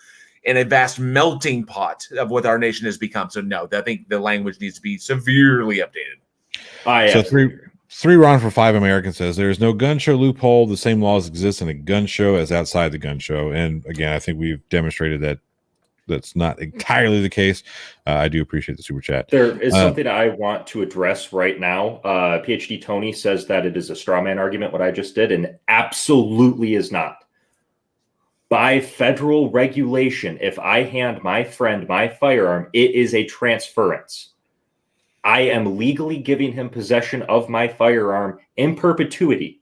[SPEAKER 1] in a vast melting pot of what our nation has become." So, no, I think the language needs to be severely updated.
[SPEAKER 2] So three Ron for 5 American says there is no gun show loophole. The same laws exist in a gun show as outside the gun show, and again, I think we've demonstrated that. That's not entirely the case. I do appreciate the super chat.
[SPEAKER 3] There is something I want to address right now. PhD Tony says that it is a straw man argument, what I just did, and absolutely is not. By federal regulation, if I hand my friend my firearm, it is a transference. I am legally giving him possession of my firearm in perpetuity.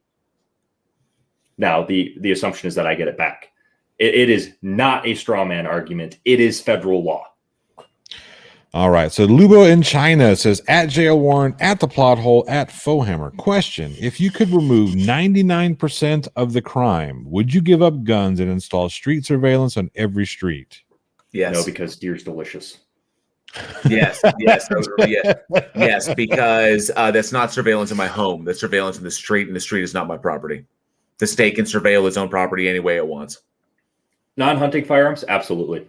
[SPEAKER 3] Now, the assumption is that I get it back. It is not a straw man argument. It is federal law.
[SPEAKER 2] All right. So Lubo in China says, at JL Warren, at the plot hole, at FOEHAMMER. Question: if you could remove 99% of the crime, would you give up guns and install street surveillance on every street?
[SPEAKER 1] Yes.
[SPEAKER 3] No, because deer's delicious.
[SPEAKER 1] Yes, because that's not surveillance in my home. That's surveillance in the street, and the street is not my property. The state can surveil its own property any way it wants.
[SPEAKER 3] Non-hunting firearms, absolutely.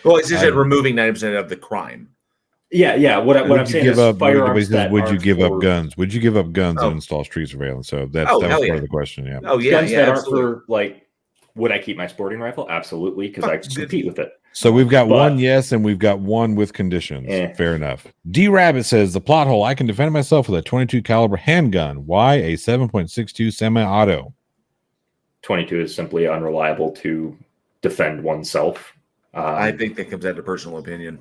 [SPEAKER 1] Well, it's just removing 90% of the crime.
[SPEAKER 3] Yeah. What I'm saying is firearms.
[SPEAKER 2] Would you give up guns? Would you give up guns and install street surveillance? So that was part of the question. Yeah.
[SPEAKER 1] Oh yeah.
[SPEAKER 3] Guns that aren't for like. Would I keep my sporting rifle? Absolutely, because I compete with it.
[SPEAKER 2] So we've got one yes, and we've got one with conditions. Fair enough. D Rabbit says, the plot hole: I can defend myself with a 22 caliber handgun. Why a 7.62 semi-auto?
[SPEAKER 3] 22 is simply unreliable to defend oneself.
[SPEAKER 1] I think that comes down to personal opinion.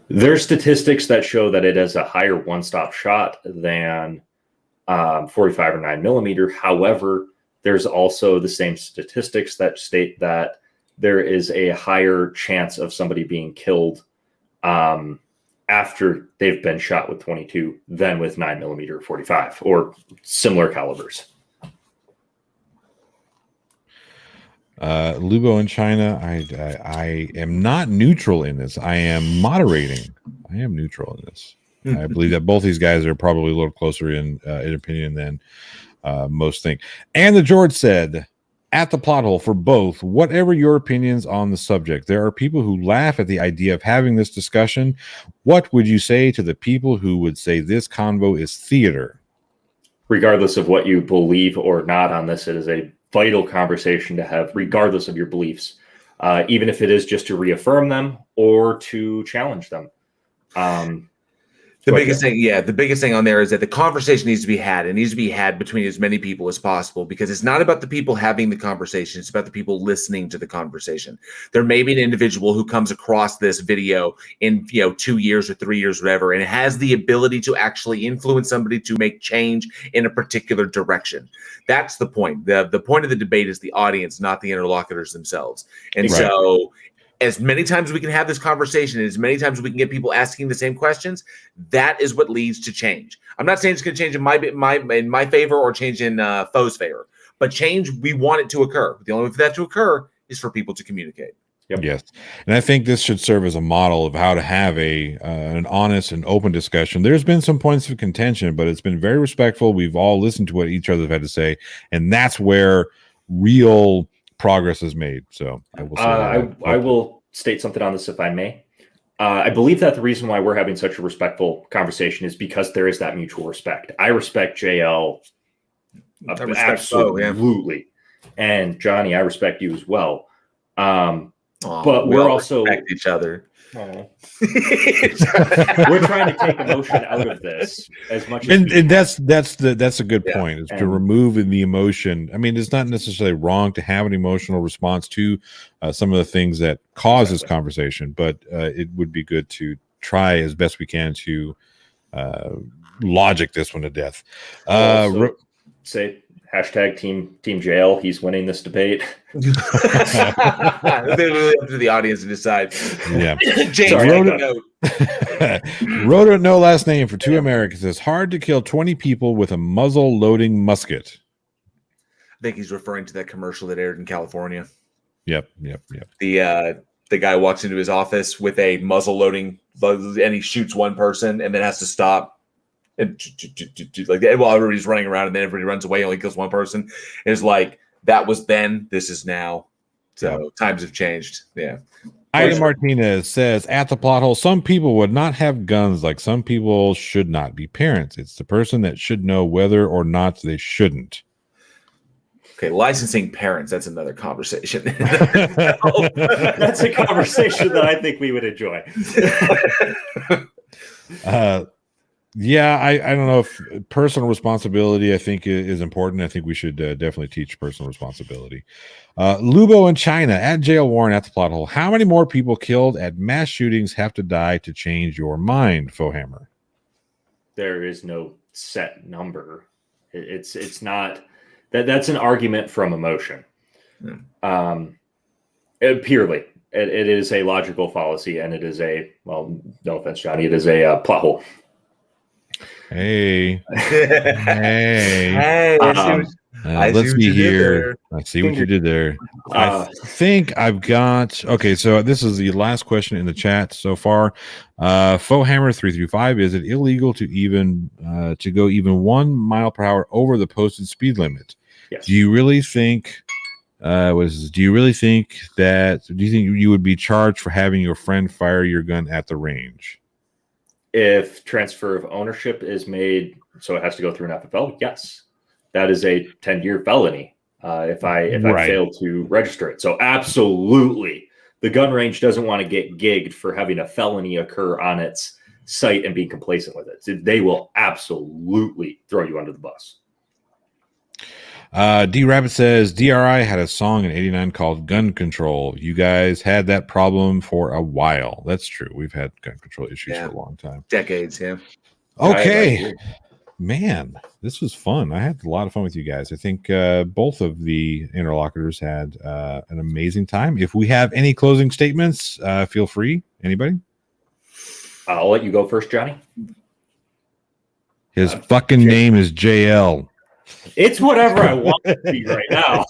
[SPEAKER 3] There's statistics that show that it has a higher one-stop shot than 45 or 9mm. However, there's also the same statistics that state that there is a higher chance of somebody being killed after they've been shot with 22 than with 9mm or 45 or similar calibers.
[SPEAKER 2] Lubo in China, I am not neutral in this. I am moderating. I am neutral in this. I believe that both these guys are probably a little closer in opinion than most think. And the George said, at the plot hole, for both, whatever your opinions on the subject, there are people who laugh at the idea of having this discussion. What would you say to the people who would say this convo is theater?
[SPEAKER 3] Regardless of what you believe or not on this, it is a vital conversation to have, regardless of your beliefs, even if it is just to reaffirm them or to challenge them.
[SPEAKER 1] The biggest thing on there is that the conversation needs to be had. It needs to be had between as many people as possible, because it's not about the people having the conversation. It's about the people listening to the conversation. There may be an individual who comes across this video in 2 years or 3 years, whatever, and has the ability to actually influence somebody to make change in a particular direction. That's the point. The point of the debate is the audience, not the interlocutors themselves. And so as many times as we can have this conversation, as many times as we can get people asking the same questions, that is what leads to change. I'm not saying it's going to change in my favor or change in Foe's favor, but change, we want it to occur. The only way for that to occur is for people to communicate.
[SPEAKER 2] Yep. Yes, and I think this should serve as a model of how to have an honest and open discussion. There's been some points of contention, but it's been very respectful. We've all listened to what each other have had to say, and that's where real progress is made. So I will say
[SPEAKER 3] I will state something on this, if I may. I believe that the reason why we're having such a respectful conversation is because there is that mutual respect. I respect JL absolutely, and Johnny, I respect you as well. But we're also
[SPEAKER 1] respect each other.
[SPEAKER 3] We're trying to take emotion out of this as much as
[SPEAKER 2] and that's a good point, is to remove the emotion. I mean, it's not necessarily wrong to have an emotional response to some of the things that cause this conversation, but it would be good to try as best we can to logic this one to death.
[SPEAKER 3] Say hashtag team JL. He's winning this debate.
[SPEAKER 1] They're really up to the audience to decide.
[SPEAKER 2] Yeah.
[SPEAKER 1] James
[SPEAKER 2] wrote a no last name for 2 Americans. It's hard to kill 20 people with a muzzle loading musket.
[SPEAKER 1] I think he's referring to that commercial that aired in California.
[SPEAKER 2] Yep.
[SPEAKER 1] The guy walks into his office with a muzzle loading, and he shoots one person and then has to stop. And like that, while everybody's running around, and then everybody runs away, only kills one person. And it's like, that was then, this is now. So times have changed. Yeah.
[SPEAKER 2] Ida Martinez says, at the plot hole, some people would not have guns, like some people should not be parents. It's the person that should know whether or not they shouldn't.
[SPEAKER 1] Okay, licensing parents, that's another conversation.
[SPEAKER 3] That's a conversation that I think we would enjoy.
[SPEAKER 2] Yeah, I don't know if personal responsibility, I think, is important. I think we should definitely teach personal responsibility. Lubo in China, at JL Warren, at the plot hole. How many more people killed at mass shootings have to die to change your mind, FOEHAMMER?
[SPEAKER 3] There is no set number. It's not that's an argument from emotion. Purely, it is a logical fallacy, and it is no offense, Johnny, it is a plot hole.
[SPEAKER 2] Hey,
[SPEAKER 1] Hey,
[SPEAKER 2] let's be here. I see what you did there. I think I've got. Okay, so this is the last question in the chat so far. FOEHAMMER335: is it illegal to go even 1 mile per hour over the posted speed limit?
[SPEAKER 3] Yes.
[SPEAKER 2] Do you really think? Do you think you would be charged for having your friend fire your gun at the range?
[SPEAKER 3] If transfer of ownership is made, so it has to go through an FFL, yes, that is a 10-year felony. If I fail to register it, so absolutely, the gun range doesn't want to get gigged for having a felony occur on its site and being complacent with it. So they will absolutely throw you under the bus.
[SPEAKER 2] D Rabbit says DRI had a song in '89 called Gun Control. You guys had that problem for a while. That's true. We've had gun control issues for a long time.
[SPEAKER 1] Decades, yeah.
[SPEAKER 2] Okay. Man, this was fun. I had a lot of fun with you guys. I think both of the interlocutors had an amazing time. If we have any closing statements, feel free. Anybody?
[SPEAKER 3] I'll let you go first, Johnny.
[SPEAKER 2] His fucking name is JL.
[SPEAKER 3] It's whatever I want it to be right now.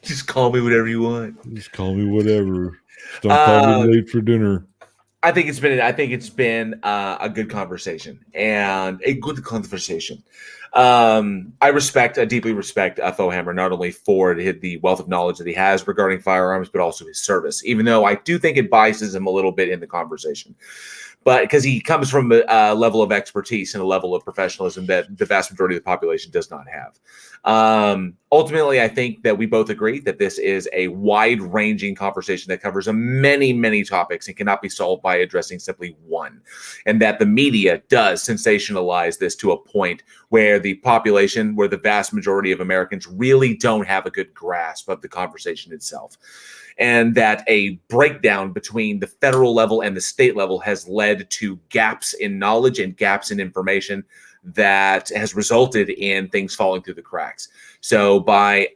[SPEAKER 1] Just call me whatever you want.
[SPEAKER 2] Just call me whatever. Just don't call me late for dinner.
[SPEAKER 1] I think it's been a good conversation and a good conversation. I deeply respect FOEHAMMER not only for the wealth of knowledge that he has regarding firearms, but also his service. Even though I do think it biases him a little bit in the conversation. But because he comes from a level of expertise and a level of professionalism that the vast majority of the population does not have. Ultimately, I think that we both agree that this is a wide-ranging conversation that covers many, many topics and cannot be solved by addressing simply one. And that the media does sensationalize this to a point where the population, where the vast majority of Americans really don't have a good grasp of the conversation itself. And that a breakdown between the federal level and the state level has led to gaps in knowledge and gaps in information that has resulted in things falling through the cracks. So by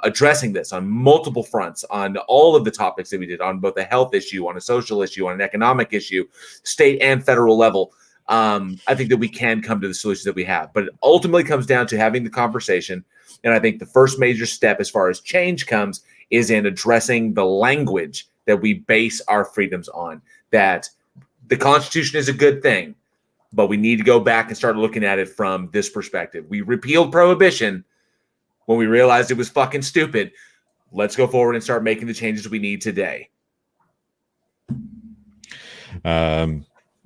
[SPEAKER 1] addressing this on multiple fronts, on all of the topics that we did, on both a health issue, on a social issue, on an economic issue, state and federal level, I think that we can come to the solutions that we have. But it ultimately comes down to having the conversation. And I think the first major step as far as change comes is in addressing the language that we base our freedoms on. That the Constitution is a good thing, but we need to go back and start looking at it from this perspective. We repealed prohibition when we realized it was fucking stupid. Let's go forward and start making the changes we need today.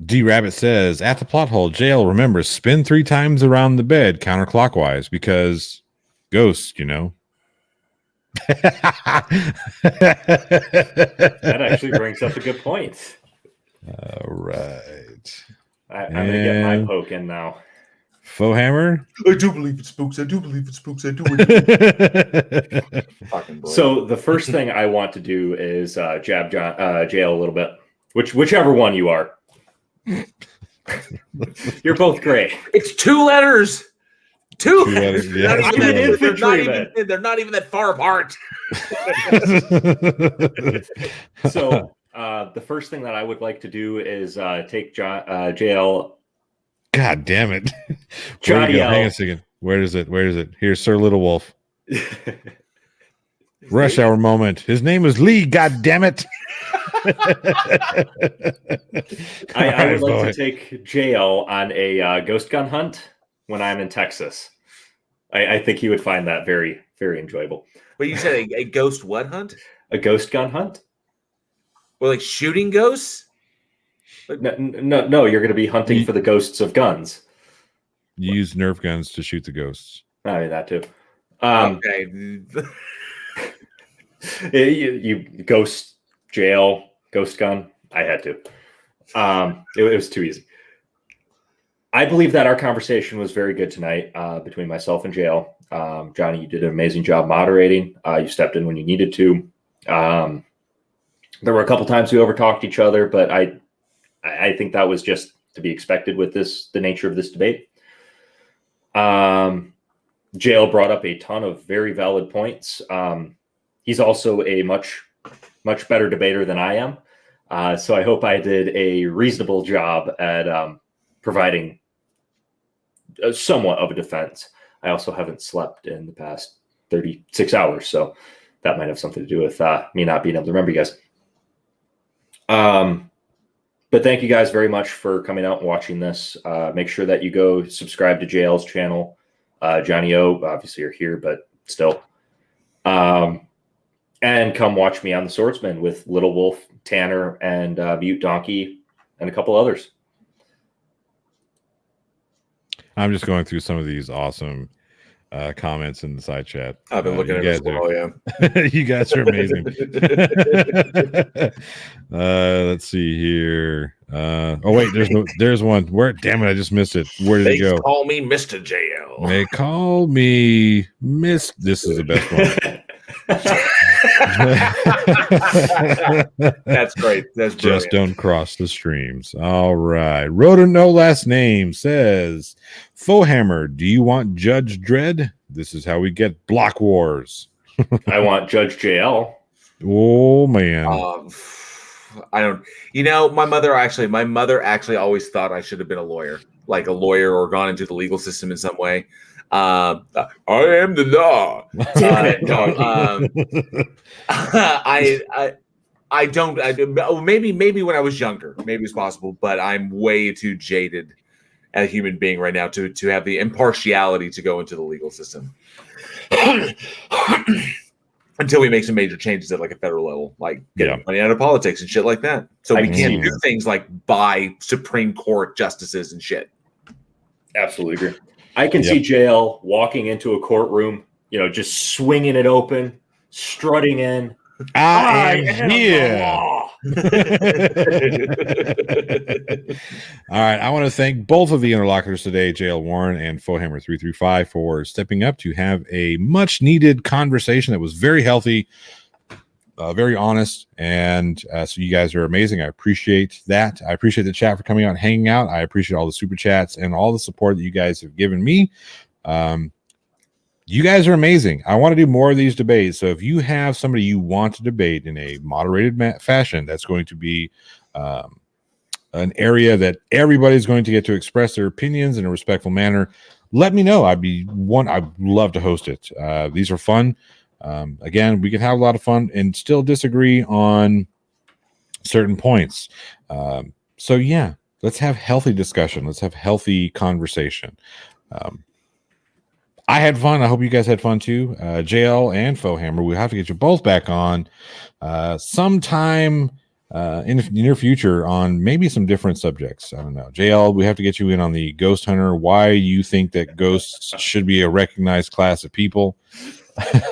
[SPEAKER 2] D Rabbit says, at the plot hole, jail, remember, spin 3 times around the bed counterclockwise because ghosts, you know.
[SPEAKER 3] That actually brings up a good point.
[SPEAKER 2] All right.
[SPEAKER 3] I'm going to get my poke in now.
[SPEAKER 2] FOEHAMMER?
[SPEAKER 1] I do believe it spooks. I do believe it spooks. I do.
[SPEAKER 3] So the first thing I want to do is jab jail a little bit. Whichever one you are. You're both great.
[SPEAKER 1] It's 2 letters. Two letters.
[SPEAKER 2] Yeah.
[SPEAKER 1] They're not even that far apart.
[SPEAKER 3] So the first thing that I would like to do is take JL.
[SPEAKER 2] God damn it.
[SPEAKER 3] Johnny L.
[SPEAKER 2] Hang on a second. Where is it? Here's Sir Little Wolf. Rush hour moment. His name is Lee. God damn it.
[SPEAKER 3] I would like to take JL on a ghost gun hunt when I'm in Texas. I think he would find that very, very enjoyable.
[SPEAKER 1] But you said a ghost what hunt?
[SPEAKER 3] A ghost gun hunt?
[SPEAKER 1] Well, like shooting ghosts?
[SPEAKER 3] No, you're going to be hunting for the ghosts of guns.
[SPEAKER 2] You use Nerf guns to shoot the ghosts.
[SPEAKER 3] I mean, that too.
[SPEAKER 1] Okay.
[SPEAKER 3] You ghost jail, ghost gun. I had to. It was too easy. I believe that our conversation was very good tonight between myself and JL. Johnny, you did an amazing job moderating. You stepped in when you needed to. There were a couple times we overtalked each other, but I think that was just to be expected with the nature of this debate. Jail brought up a ton of very valid points. He's also a much better debater than I am. So I hope I did a reasonable job at providing somewhat of a defense. I also haven't slept in the past 36 hours, so that might have something to do with me not being able to remember you guys. But thank you guys very much for coming out and watching this. Make sure that you go subscribe to JL's channel. Johnny O, obviously you're here, but still. And come watch me on The Swordsman with Little Wolf, Tanner, and Mute Donkey, and a couple others.
[SPEAKER 2] I'm just going through some of these awesome comments in the side chat.
[SPEAKER 1] I've been looking at it as well, yeah.
[SPEAKER 2] You guys are amazing. Let's see here. Oh wait, there's one. Where? Damn it, I just missed it. Where did it go?
[SPEAKER 1] Call me Mr. JL.
[SPEAKER 2] They call me Miss. This is the best one.
[SPEAKER 1] That's great. That's brilliant.
[SPEAKER 2] Just don't cross the streams. All right. Rhoda No Last Name says, FOEHAMMER, do you want Judge Dredd? This is how we get block wars.
[SPEAKER 3] I want Judge JL.
[SPEAKER 2] Oh man.
[SPEAKER 1] I don't. You know, my mother actually always thought I should have been a lawyer, like a lawyer, or gone into the legal system in some way. I am the law. I don't. Maybe when I was younger, maybe it's possible, but I'm way too jaded as a human being right now to have the impartiality to go into the legal system. Until we make some major changes at like a federal level, like getting money out of politics and shit like that. So we can't do things like buy Supreme Court justices and shit.
[SPEAKER 3] Absolutely agree. I can see JL walking into a courtroom, just swinging it open, strutting in.
[SPEAKER 2] I am here. All right. I want to thank both of the interlocutors today, JL Warren and FOEHAMMER335, for stepping up to have a much needed conversation that was very healthy, very honest. And so you guys are amazing. I appreciate that. I appreciate the chat for coming out and hanging out. I appreciate all the super chats and all the support that you guys have given me. You guys are amazing. I want to do more of these debates. So if you have somebody you want to debate in a moderated fashion, that's going to be an area that everybody's going to get to express their opinions in a respectful manner, let me know. I'd love to host it. These are fun. Again, we can have a lot of fun and still disagree on certain points. So yeah, let's have healthy discussion. Let's have healthy conversation. I had fun. I hope you guys had fun too. JL and FOEHAMMER, we'll have to get you both back on sometime in the near future on maybe some different subjects. I don't know. JL, we have to get you in on the Ghost Hunter, why you think that ghosts should be a recognized class of people.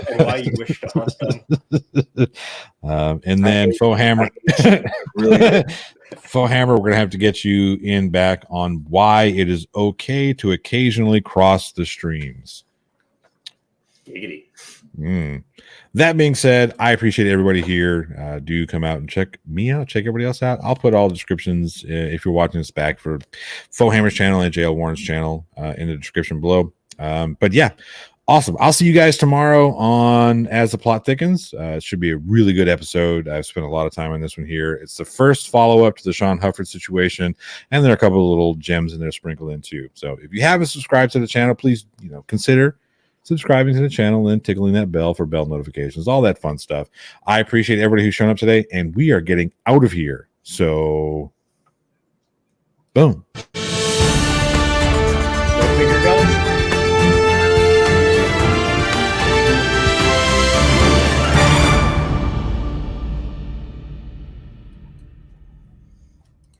[SPEAKER 3] And why you wish to hunt them.
[SPEAKER 2] And then FOEHAMMER, FOEHAMMER, we're going to have to get you in back on why it is okay to occasionally cross the streams.
[SPEAKER 3] Giggity.
[SPEAKER 2] That being said, I appreciate everybody here. Do come out and check me out, check everybody else out. I'll put all the descriptions if you're watching this back for FOEHAMMER's channel and JL Warren's channel in the description below. But yeah, awesome. I'll see you guys tomorrow on As the Plot Thickens. It should be a really good episode. I've spent a lot of time on this one here. It's the first follow-up to the Sean Hufford situation, and there are a couple of little gems in there sprinkled in too. So if you haven't subscribed to the channel, please consider subscribing to the channel and tickling that bell for bell notifications, all that fun stuff. I appreciate everybody who's shown up today, and we are getting out of here. So, boom.